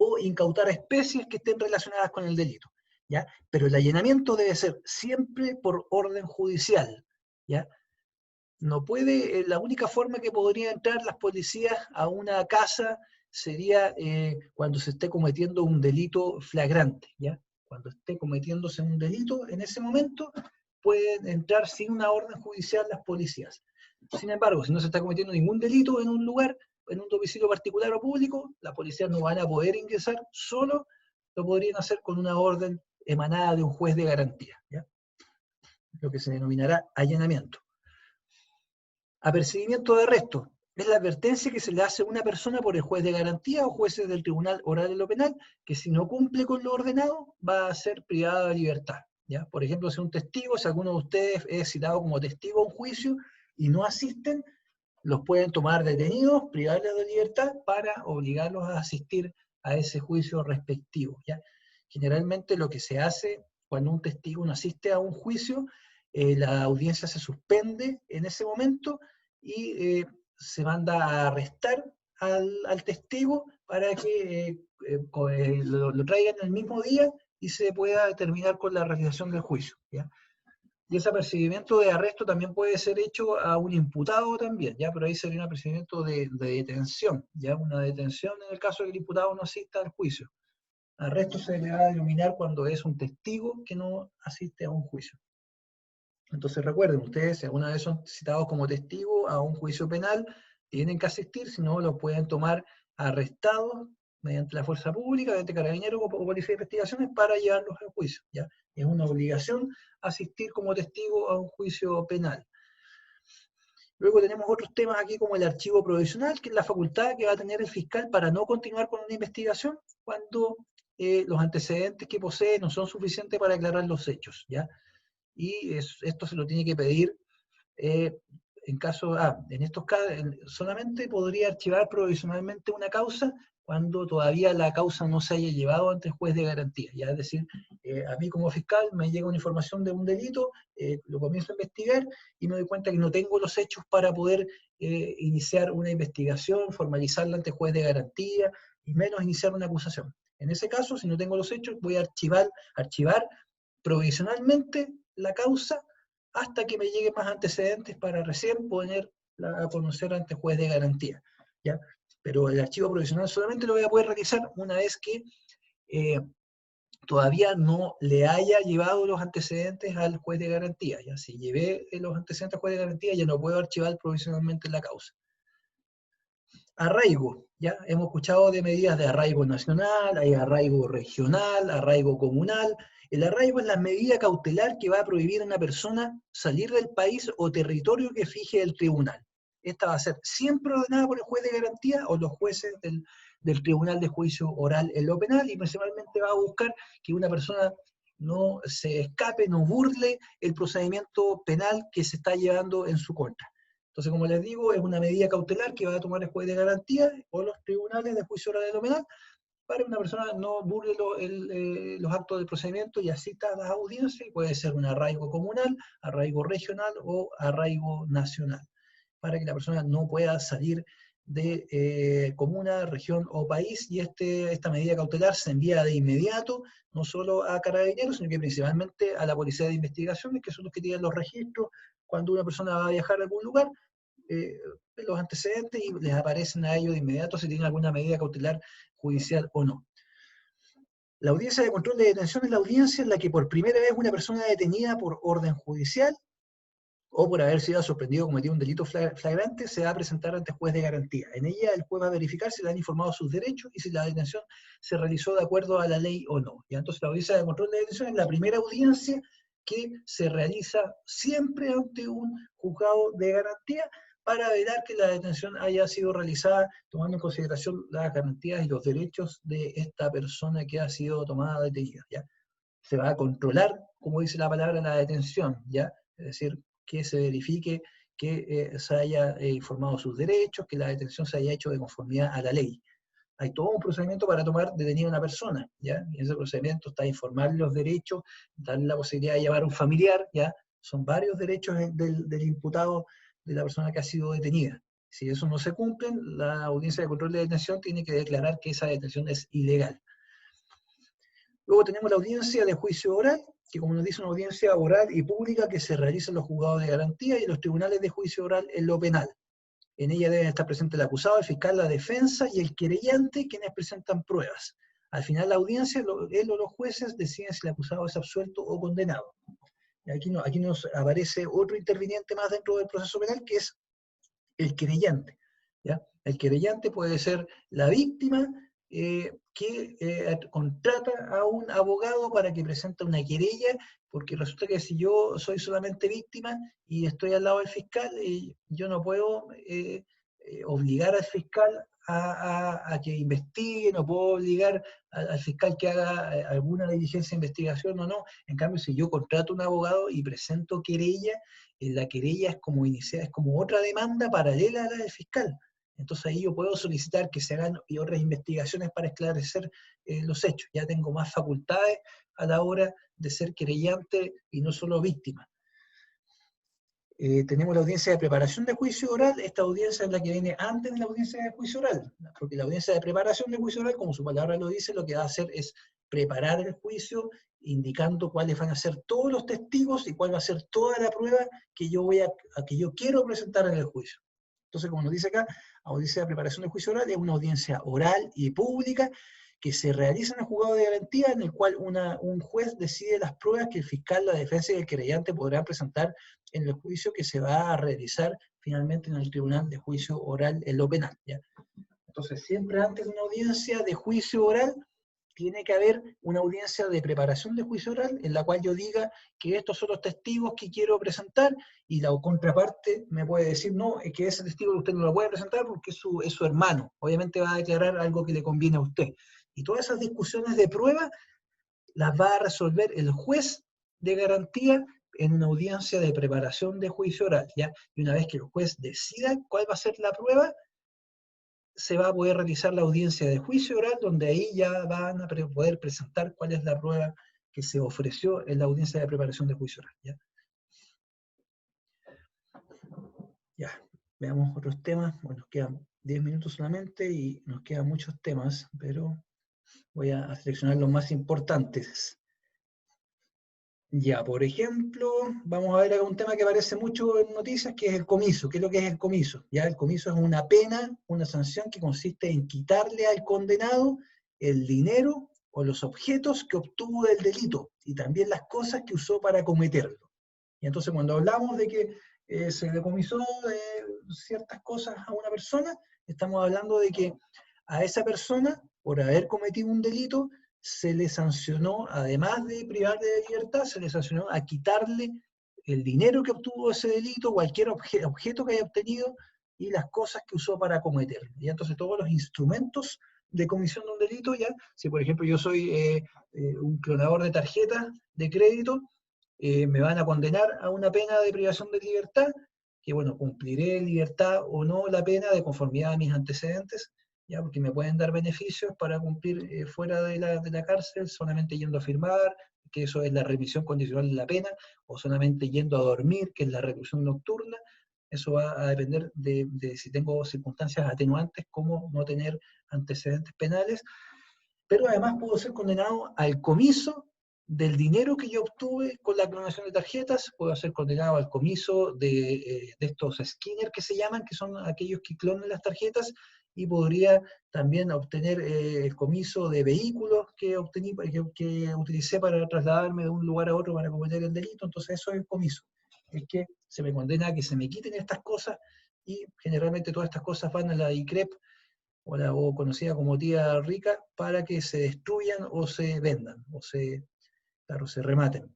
o incautar especies que estén relacionadas con el delito, ¿ya? Pero el allanamiento debe ser siempre por orden judicial, ¿ya? No puede, la única forma que podrían entrar las policías a una casa sería cuando se esté cometiendo un delito flagrante, ¿ya? Cuando esté cometiéndose un delito, en ese momento pueden entrar sin una orden judicial las policías. Sin embargo, si no se está cometiendo ningún delito en un lugar, en un domicilio particular o público, las policías no van a poder ingresar, solo lo podrían hacer con una orden emanada de un juez de garantía, ¿ya? Lo que se denominará allanamiento. Apercibimiento de arresto. Es la advertencia que se le hace a una persona por el juez de garantía o jueces del tribunal oral en lo penal, que si no cumple con lo ordenado, va a ser privado de libertad, ¿ya? Por ejemplo, si un testigo, si alguno de ustedes es citado como testigo a un juicio y no asisten, los pueden tomar detenidos, privarles de libertad para obligarlos a asistir a ese juicio respectivo, ¿ya? Generalmente lo que se hace cuando un testigo no asiste a un juicio, la audiencia se suspende en ese momento y se manda a arrestar al testigo para que lo traigan el mismo día y se pueda terminar con la realización del juicio, ¿ya? Y ese apercibimiento de arresto también puede ser hecho a un imputado también, ¿ya? Pero ahí sería un apercibimiento de detención, ¿ya? Una detención en el caso de que el imputado no asista al juicio. Arresto se le va a denominar cuando es un testigo que no asiste a un juicio. Entonces recuerden, ustedes si alguna vez son citados como testigos a un juicio penal, tienen que asistir, si no lo pueden tomar arrestados mediante la fuerza pública, mediante carabineros o policía de investigaciones para llevarlos al juicio, ¿ya? Es una obligación asistir como testigo a un juicio penal. Luego tenemos otros temas aquí como el archivo provisional, que es la facultad que va a tener el fiscal para no continuar con una investigación cuando los antecedentes que posee no son suficientes para aclarar los hechos, ¿ya? y esto se lo tiene que pedir en caso, en estos casos, solamente podría archivar provisionalmente una causa cuando todavía la causa no se haya llevado ante el juez de garantía. Ya, es decir, a mí como fiscal me llega una información de un delito, lo comienzo a investigar y me doy cuenta que no tengo los hechos para poder iniciar una investigación, formalizarla ante el juez de garantía y menos iniciar una acusación. En ese caso, si no tengo los hechos, voy a archivar provisionalmente la causa hasta que me lleguen más antecedentes para recién ponerla a conocer ante el juez de garantía, ¿ya? Pero el archivo provisional solamente lo voy a poder realizar una vez que todavía no le haya llevado los antecedentes al juez de garantía, ¿ya? Si llevé los antecedentes al juez de garantía, ya no puedo archivar provisionalmente la causa. Arraigo, ¿ya? Hemos escuchado de medidas de arraigo nacional, hay arraigo regional, arraigo comunal. El arraigo es la medida cautelar que va a prohibir a una persona salir del país o territorio que fije el tribunal. Esta va a ser siempre ordenada por el juez de garantía o los jueces del Tribunal de Juicio Oral en lo penal, y principalmente va a buscar que una persona no se escape, no burle el procedimiento penal que se está llevando en su contra. Entonces, como les digo, es una medida cautelar que va a tomar el juez de garantía o los tribunales de juicio oral de lo penal para que una persona no burle los actos del procedimiento y asista a las audiencias, y puede ser un arraigo comunal, arraigo regional o arraigo nacional, para que la persona no pueda salir de comuna, región o país, y esta medida cautelar se envía de inmediato, no solo a Carabineros, sino que principalmente a la Policía de Investigaciones, que son los que tienen los registros cuando una persona va a viajar a algún lugar, los antecedentes, y les aparecen a ellos de inmediato si tienen alguna medida cautelar judicial o no. La audiencia de control de detención es la audiencia en la que por primera vez una persona detenida por orden judicial o por haber sido sorprendido o cometido un delito flagrante se va a presentar ante el juez de garantía. En ella el juez va a verificar si le han informado sus derechos y si la detención se realizó de acuerdo a la ley o no. Y entonces la audiencia de control de detención es la primera audiencia que se realiza siempre ante un juzgado de garantía para velar que la detención haya sido realizada tomando en consideración las garantías y los derechos de esta persona que ha sido tomada detenida, ¿ya? Se va a controlar, como dice la palabra, la detención, ¿ya? Es decir, que se verifique que se haya informado sus derechos, que la detención se haya hecho de conformidad a la ley. Hay todo un procedimiento para tomar detenida a una persona, ¿ya? Y en ese procedimiento está informar los derechos, darle la posibilidad de llevar a un familiar, ¿ya? Son varios derechos del imputado, de la persona que ha sido detenida. Si eso no se cumple, la audiencia de control de detención tiene que declarar que esa detención es ilegal. Luego tenemos la audiencia de juicio oral, que como nos dice, una audiencia oral y pública que se realiza en los juzgados de garantía y en los tribunales de juicio oral en lo penal. En ella deben estar presentes el acusado, el fiscal, la defensa y el querellante, quienes presentan pruebas. Al final de la audiencia, él o los jueces deciden si el acusado es absuelto o condenado. Y aquí nos aparece otro interviniente más dentro del proceso penal, que es el querellante, ¿ya? El querellante puede ser la víctima que contrata a un abogado para que presente una querella, porque resulta que si yo soy solamente víctima y estoy al lado del fiscal, yo no puedo obligar al fiscal a que investigue, no puedo obligar al fiscal que haga alguna diligencia de investigación o no. En cambio, si yo contrato a un abogado y presento querella, la querella es como iniciar, es como otra demanda paralela a la del fiscal. Entonces ahí yo puedo solicitar que se hagan otras investigaciones para esclarecer los hechos. Ya tengo más facultades a la hora de ser querellante y no solo víctima. Tenemos la audiencia de preparación de juicio oral. Esta audiencia es la que viene antes de la audiencia de juicio oral, porque la audiencia de preparación de juicio oral, como su palabra lo dice, lo que va a hacer es preparar el juicio, indicando cuáles van a ser todos los testigos y cuál va a ser toda la prueba que yo quiero presentar en el juicio. Entonces, como nos dice acá, audiencia de preparación de juicio oral es una audiencia oral y pública que se realiza en el juzgado de garantía, en el cual un juez decide las pruebas que el fiscal, la defensa y el querellante podrán presentar en el juicio que se va a realizar finalmente en el tribunal de juicio oral en lo penal, ¿ya? Entonces, siempre antes de una audiencia de juicio oral, tiene que haber una audiencia de preparación de juicio oral en la cual yo diga que estos son los testigos que quiero presentar, y la contraparte me puede decir, no, es que ese testigo usted no lo puede presentar porque es su hermano. Obviamente va a declarar algo que le conviene a usted. Y todas esas discusiones de prueba las va a resolver el juez de garantía en una audiencia de preparación de juicio oral, ¿ya? Y una vez que el juez decida cuál va a ser la prueba, se va a poder realizar la audiencia de juicio oral, donde ahí ya van a poder presentar cuál es la prueba que se ofreció en la audiencia de preparación de juicio oral, ¿ya? Ya, veamos otros temas. Bueno, nos quedan 10 minutos solamente y nos quedan muchos temas, pero voy a seleccionar los más importantes. Ya, por ejemplo, vamos a ver acá un tema que aparece mucho en noticias, que es el comiso. ¿Qué es lo que es el comiso? Ya, el comiso es una pena, una sanción que consiste en quitarle al condenado el dinero o los objetos que obtuvo del delito y también las cosas que usó para cometerlo. Y entonces cuando hablamos de que se decomisó ciertas cosas a una persona, estamos hablando de que a esa persona, por haber cometido un delito, se le sancionó, además de privar de libertad, se le sancionó a quitarle el dinero que obtuvo ese delito, cualquier objeto que haya obtenido y las cosas que usó para cometerlo. Y entonces todos los instrumentos de comisión de un delito, ya, si por ejemplo yo soy un clonador de tarjetas de crédito, me van a condenar a una pena de privación de libertad, que bueno, cumpliré en libertad o no la pena de conformidad a mis antecedentes, ya, porque me pueden dar beneficios para cumplir fuera de la cárcel, solamente yendo a firmar, que eso es la remisión condicional de la pena, o solamente yendo a dormir, que es la reclusión nocturna. Eso va a depender de si tengo circunstancias atenuantes, como no tener antecedentes penales, pero además puedo ser condenado al comiso del dinero que yo obtuve con la clonación de tarjetas, puedo ser condenado al comiso de estos skinners que se llaman, que son aquellos que clonan las tarjetas, y podría también obtener el comiso de vehículos que utilicé para trasladarme de un lugar a otro para cometer el delito. Entonces eso es el comiso, es que se me condena a que se me quiten estas cosas, y generalmente todas estas cosas van a la ICREP, o conocida como tía rica, para que se destruyan o se vendan, claro, se rematen.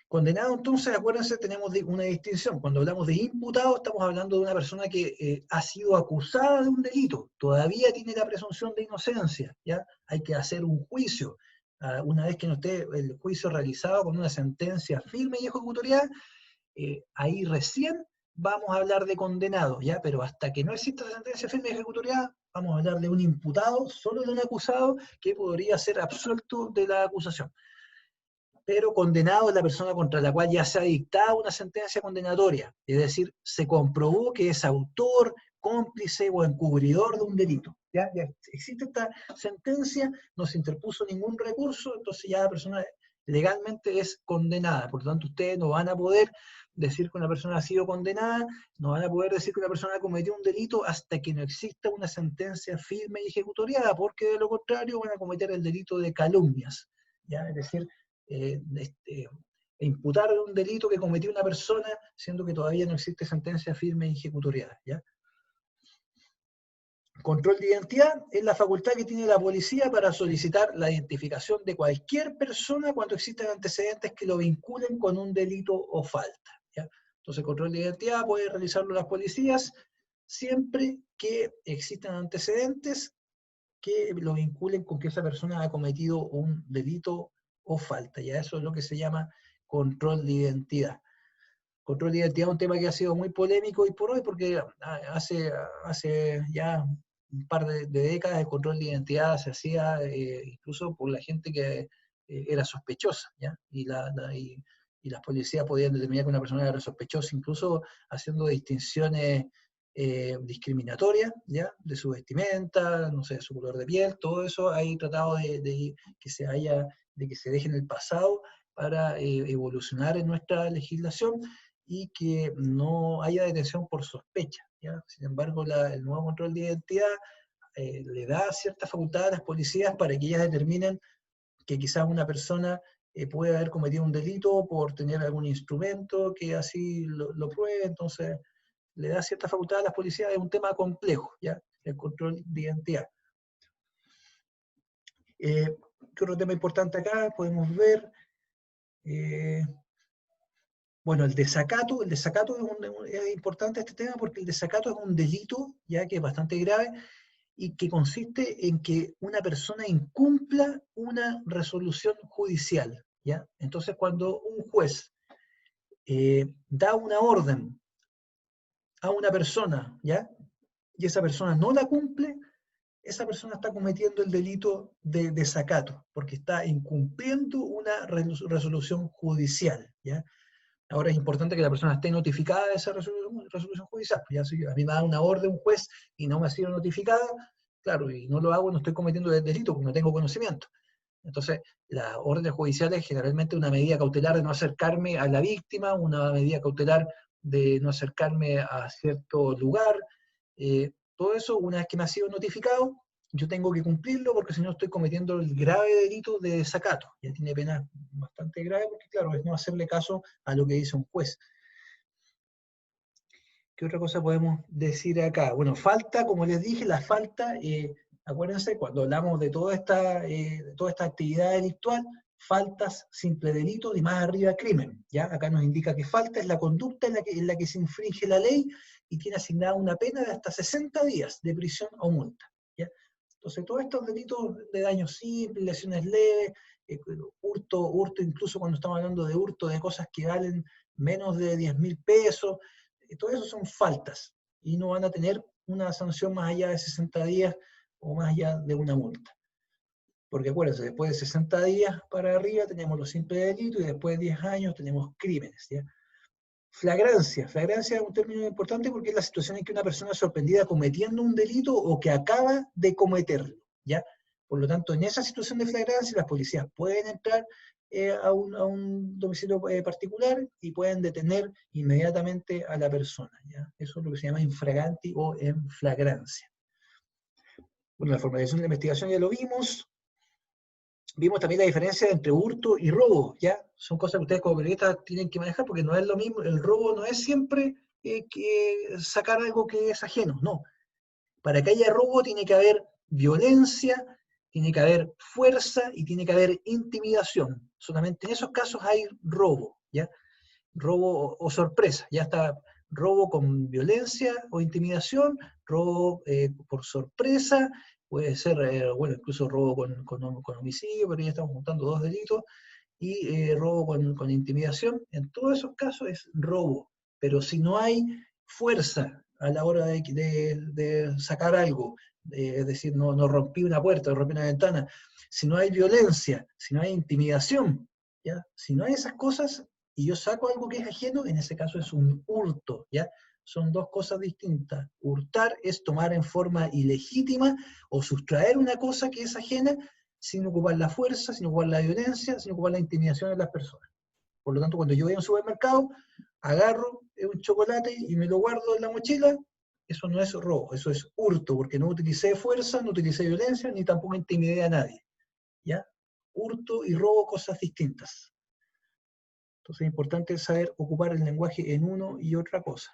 Condenado, entonces, acuérdense, tenemos una distinción. Cuando hablamos de imputado, estamos hablando de una persona que ha sido acusada de un delito, todavía tiene la presunción de inocencia, ¿ya? Hay que hacer un juicio. Una vez que no esté el juicio realizado con una sentencia firme y ejecutoriada, ahí recién vamos a hablar de condenado, ¿ya? Pero hasta que no exista la sentencia firme y ejecutoriada, vamos a hablar de un imputado, solo de un acusado que podría ser absuelto de la acusación. Pero condenado es la persona contra la cual ya se ha dictado una sentencia condenatoria, es decir, se comprobó que es autor, cómplice o encubridor de un delito. ¿Ya? Ya existe esta sentencia, no se interpuso ningún recurso, entonces ya la persona legalmente es condenada. Por lo tanto, ustedes no van a poder decir que una persona ha sido condenada, no van a poder decir que una persona cometió un delito hasta que no exista una sentencia firme y ejecutoriada, porque de lo contrario van a cometer el delito de calumnias. ¿Ya? Es decir, imputar un delito que cometió una persona, siendo que todavía no existe sentencia firme y ejecutoriada, ¿ya? Control de identidad es la facultad que tiene la policía para solicitar la identificación de cualquier persona cuando existan antecedentes que lo vinculen con un delito o falta, ¿ya? Entonces, control de identidad puede realizarlo las policías siempre que existan antecedentes que lo vinculen con que esa persona ha cometido un delito o falta. Ya eso es lo que se llama control de identidad. Control de identidad es un tema que ha sido muy polémico hoy por hoy, porque hace ya un par de décadas el control de identidad se hacía incluso por la gente que era sospechosa, ¿ya? Y las policías podían determinar que una persona era sospechosa, incluso haciendo distinciones discriminatorias, ¿ya? De su vestimenta, no sé, de su color de piel, todo eso hay tratado de que se deje en el pasado para evolucionar en nuestra legislación y que no haya detención por sospecha, ¿ya? Sin embargo, el nuevo control de identidad le da cierta facultad a las policías para que ellas determinen que quizás una persona puede haber cometido un delito por tener algún instrumento que así lo pruebe. Entonces le da cierta facultad a las policías. Es un tema complejo, ¿ya? El control de identidad. ¿Qué otro tema importante acá? Podemos ver... bueno, el desacato es importante este tema porque el desacato es un delito, ya que es bastante grave, y que consiste en que una persona incumpla una resolución judicial, ¿ya? Entonces, cuando un juez da una orden a una persona, ¿ya? Y esa persona no la cumple, esa persona está cometiendo el delito de desacato, porque está incumpliendo una resolución judicial, ¿ya? Ahora es importante que la persona esté notificada de esa resolución judicial. Pues ya si a mí me da una orden un juez y no me ha sido notificada, claro, y no lo hago, no estoy cometiendo el delito porque no tengo conocimiento. Entonces, las órdenes judiciales generalmente una medida cautelar de no acercarme a la víctima, una medida cautelar de no acercarme a cierto lugar, todo eso, una vez que me ha sido notificado, yo tengo que cumplirlo porque si no estoy cometiendo el grave delito de desacato. Ya tiene pena bastante grave porque, claro, es no hacerle caso a lo que dice un juez. ¿Qué otra cosa podemos decir acá? Bueno, falta, como les dije, la falta, acuérdense, cuando hablamos de toda esta actividad delictual, faltas, simple delito y más arriba crimen. ¿Ya? Acá nos indica que falta es la conducta en la que se infringe la ley y tiene asignada una pena de hasta 60 días de prisión o multa. ¿Ya? Entonces, todos estos delitos de daño simple, lesiones leves, hurto, incluso cuando estamos hablando de hurto de cosas que valen menos de 10.000 pesos, todo eso son faltas y no van a tener una sanción más allá de 60 días o más allá de una multa. Porque acuérdense, después de 60 días para arriba tenemos los simples delitos y después de 10 años tenemos crímenes. ¿Ya? Flagrancia es un término importante porque es la situación en que una persona es sorprendida cometiendo un delito o que acaba de cometerlo. ¿Ya? Por lo tanto, en esa situación de flagrancia, las policías pueden entrar a un domicilio particular y pueden detener inmediatamente a la persona. ¿Ya? Eso es lo que se llama infraganti o en flagrancia. Bueno, la formalización de la investigación ya lo vimos. Vimos también la diferencia entre hurto y robo, ¿ya? Son cosas que ustedes como periodistas tienen que manejar porque no es lo mismo, el robo no es siempre que sacar algo que es ajeno, no. Para que haya robo tiene que haber violencia, tiene que haber fuerza y tiene que haber intimidación. Solamente en esos casos hay robo, ¿ya? Robo o sorpresa, ya está robo con violencia o intimidación, robo por sorpresa, puede ser, bueno, incluso robo con homicidio, pero ya estamos juntando dos delitos, y robo con intimidación. En todos esos casos es robo, pero si no hay fuerza a la hora de sacar algo, es decir, no rompí una puerta, no rompí una ventana, si no hay violencia, si no hay intimidación, ¿ya? Si no hay esas cosas y yo saco algo que es ajeno, en ese caso es un hurto, ¿ya? Son dos cosas distintas. Hurtar es tomar en forma ilegítima o sustraer una cosa que es ajena sin ocupar la fuerza, sin ocupar la violencia, sin ocupar la intimidación de las personas. Por lo tanto, cuando yo voy a un supermercado, agarro un chocolate y me lo guardo en la mochila, eso no es robo, eso es hurto, porque no utilicé fuerza, no utilicé violencia, ni tampoco intimidé a nadie. ¿Ya? Hurto y robo, cosas distintas. Entonces es importante saber ocupar el lenguaje en uno y otra cosa.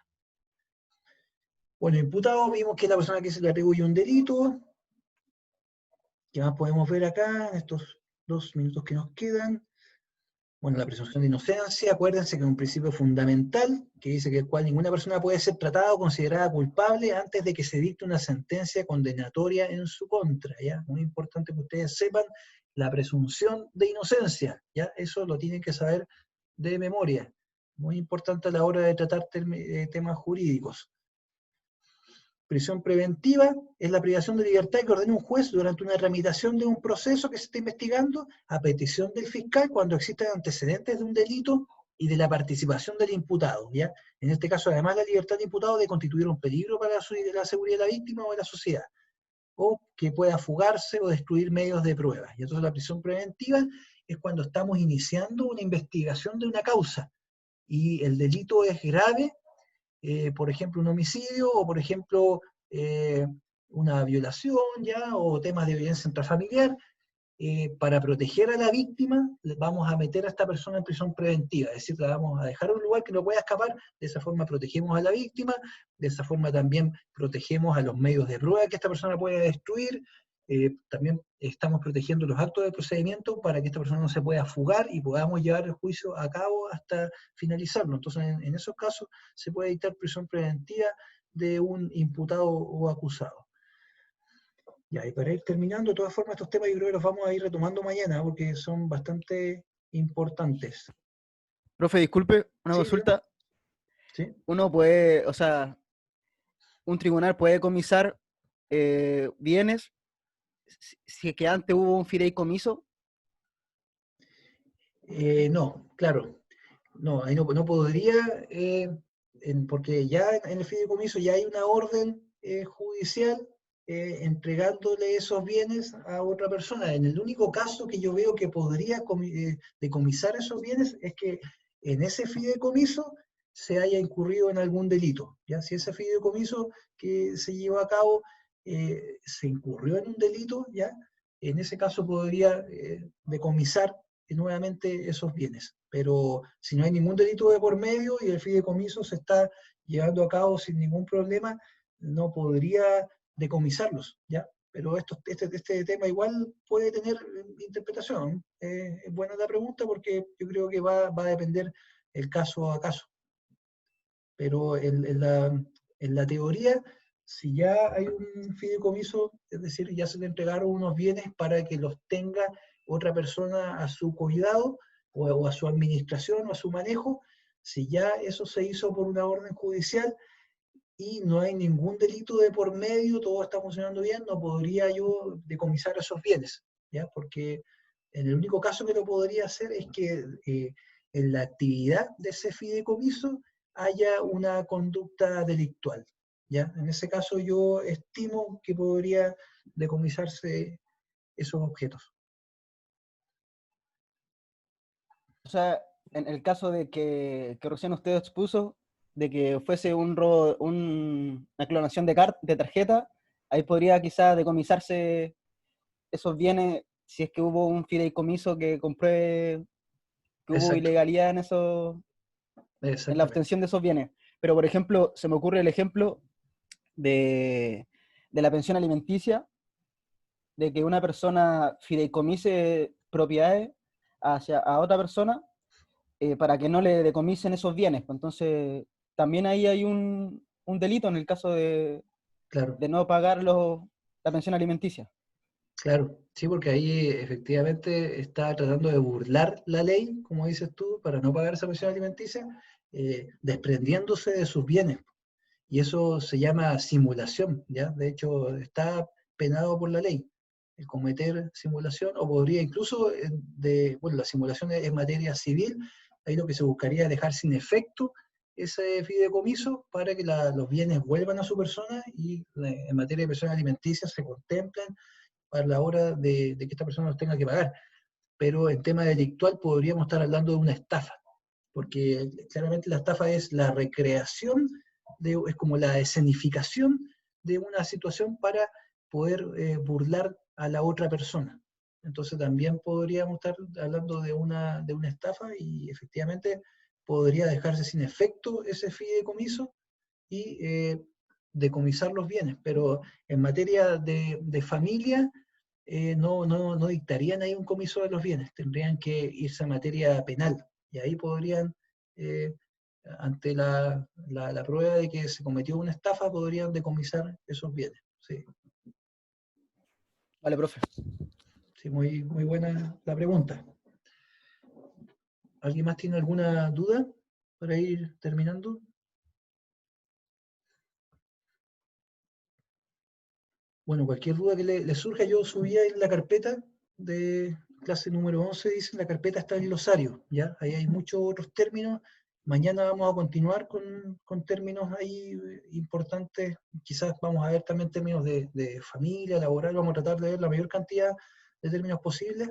Bueno, imputado, vimos que es la persona que se le atribuye un delito. ¿Qué más podemos ver acá en estos 2 minutos que nos quedan? Bueno, la presunción de inocencia, acuérdense que es un principio fundamental que dice que el cual ninguna persona puede ser tratada o considerada culpable antes de que se dicte una sentencia condenatoria en su contra, ¿ya? Muy importante que ustedes sepan la presunción de inocencia, ¿ya? Eso lo tienen que saber de memoria. Muy importante a la hora de tratar temas jurídicos. Prisión preventiva es la privación de libertad que ordena un juez durante una tramitación de un proceso que se está investigando a petición del fiscal cuando existen antecedentes de un delito y de la participación del imputado, ¿ya? En este caso, además, la libertad del imputado de constituir un peligro para la seguridad de la víctima o de la sociedad, o que pueda fugarse o destruir medios de prueba. Y entonces la prisión preventiva es cuando estamos iniciando una investigación de una causa y el delito es grave, por ejemplo, un homicidio o, por ejemplo, una violación, ¿ya? O temas de violencia intrafamiliar, para proteger a la víctima, vamos a meter a esta persona en prisión preventiva, es decir, la vamos a dejar en un lugar que no pueda escapar, de esa forma protegemos a la víctima, de esa forma también protegemos a los medios de prueba que esta persona pueda destruir, también estamos protegiendo los actos de procedimiento para que esta persona no se pueda fugar y podamos llevar el juicio a cabo hasta finalizarlo. Entonces, en esos casos se puede dictar prisión preventiva de un imputado o acusado. Ya, y para ir terminando, de todas formas, estos temas yo creo que los vamos a ir retomando mañana, porque son bastante importantes. Profe, disculpe, una Sí, dígame. consulta. Sí. Uno puede, o sea, un tribunal puede decomisar bienes si es que antes hubo un fideicomiso. No, claro. No, ahí no podría, porque ya en el fideicomiso ya hay una orden judicial entregándole esos bienes a otra persona. En el único caso que yo veo que podría decomisar esos bienes es que en ese fideicomiso se haya incurrido en algún delito. ¿Ya? Si ese fideicomiso que se llevó a cabo se incurrió en un delito, ¿ya? En ese caso podría decomisar nuevamente esos bienes. Pero si no hay ningún delito de por medio y el fideicomiso se está llevando a cabo sin ningún problema, no podría decomisarlos, ¿ya? Pero este tema igual puede tener interpretación. Es buena la pregunta porque yo creo que va a depender el caso a caso. Pero en la teoría, si ya hay un fideicomiso, es decir, ya se le entregaron unos bienes para que los tenga otra persona a su cuidado o a su administración o a su manejo, si ya eso se hizo por una orden judicial y no hay ningún delito de por medio, todo está funcionando bien, no podría yo decomisar esos bienes, ¿ya? Porque en el único caso que lo podría hacer es que en la actividad de ese fideicomiso haya una conducta delictual, ¿ya? En ese caso yo estimo que podría decomisarse esos objetos. O sea, en el caso de que recién usted expuso, de que fuese un robo, una clonación de tarjeta, ahí podría quizá decomisarse esos bienes si es que hubo un fideicomiso que compruebe que hubo Exacto, ilegalidad en eso, en la exactamente. obtención de esos bienes. Pero, por ejemplo, se me ocurre el ejemplo de, de la pensión alimenticia, de que una persona fideicomise propiedades a otra persona para que no le decomisen esos bienes. Pues entonces, también ahí hay un delito en el caso Claro. de no pagar la pensión alimenticia. Claro, sí, porque ahí efectivamente está tratando de burlar la ley, como dices tú, para no pagar esa pensión alimenticia, desprendiéndose de sus bienes. Y eso se llama simulación, ¿ya? De hecho, está penado por la ley el cometer simulación, o podría incluso, bueno, la simulación es materia civil, ahí lo que se buscaría es dejar sin efecto ese fideicomiso para que los bienes vuelvan a su persona y en materia de pensión alimenticia se contemplan a la hora de que esta persona los tenga que pagar. Pero en tema delictual podríamos estar hablando de una estafa, porque claramente la estafa es la recreación, es como la escenificación de una situación para poder burlar a la otra persona. Entonces también podríamos estar hablando de una estafa y efectivamente podría dejarse sin efecto ese fideicomiso y decomisar los bienes, pero en materia de familia no dictarían ahí un comiso de los bienes, tendrían que irse a materia penal y ahí podrían, eh, ante la prueba de que se cometió una estafa, podrían decomisar esos bienes. Sí, Vale, profe. sí, muy buena la pregunta. ¿Alguien más tiene alguna duda para ir terminando? Bueno, cualquier duda que le surja, yo subí ahí la carpeta de clase número 11, dice, la carpeta está en glosario, ¿ya? Ahí hay muchos otros términos. Mañana vamos a continuar con términos ahí importantes. Quizás vamos a ver también términos de familia, laboral, vamos a tratar de ver la mayor cantidad de términos posibles.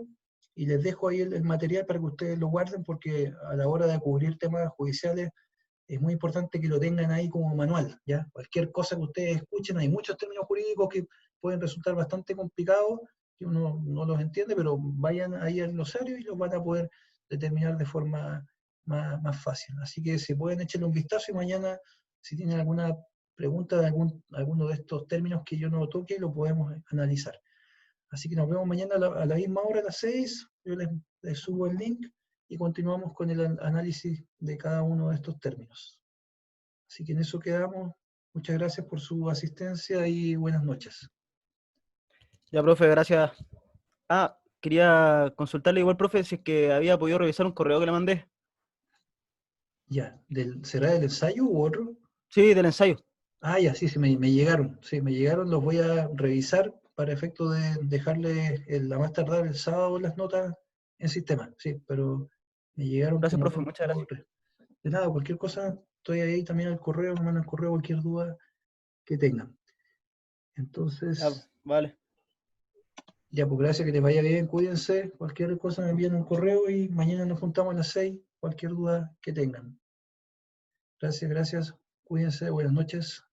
Y les dejo ahí el material para que ustedes lo guarden, porque a la hora de cubrir temas judiciales es muy importante que lo tengan ahí como manual, ¿ya? Cualquier cosa que ustedes escuchen, hay muchos términos jurídicos que pueden resultar bastante complicados, que uno no los entiende, pero vayan ahí al glosario y los van a poder determinar de forma más fácil. Así que si pueden echarle un vistazo y mañana, si tienen alguna pregunta de alguno de estos términos que yo no toque, lo podemos analizar. Así que nos vemos mañana a la misma hora, a las 6. Yo les subo el link y continuamos con el análisis de cada uno de estos términos. Así que en eso quedamos. Muchas gracias por su asistencia y buenas noches. Ya, profe, gracias. Ah, quería consultarle igual, profe, si es que había podido revisar un correo que le mandé. Ya, ¿será del ensayo u otro? Sí, del ensayo. Ah, ya, sí, sí, me llegaron. Sí, me llegaron, los voy a revisar para efecto de dejarle a más tardar el sábado las notas en sistema. Sí, pero me llegaron Gracias, como profe, dos, muchas dos o gracias. tres. De nada, cualquier cosa, estoy ahí también al correo, me mandan el correo, cualquier duda que tengan. Ya, Entonces, vale. ya, pues gracias, que les vaya bien, cuídense. Cualquier cosa me envían un correo y mañana nos juntamos a las 6, cualquier duda que tengan. Gracias, gracias. Cuídense, buenas noches.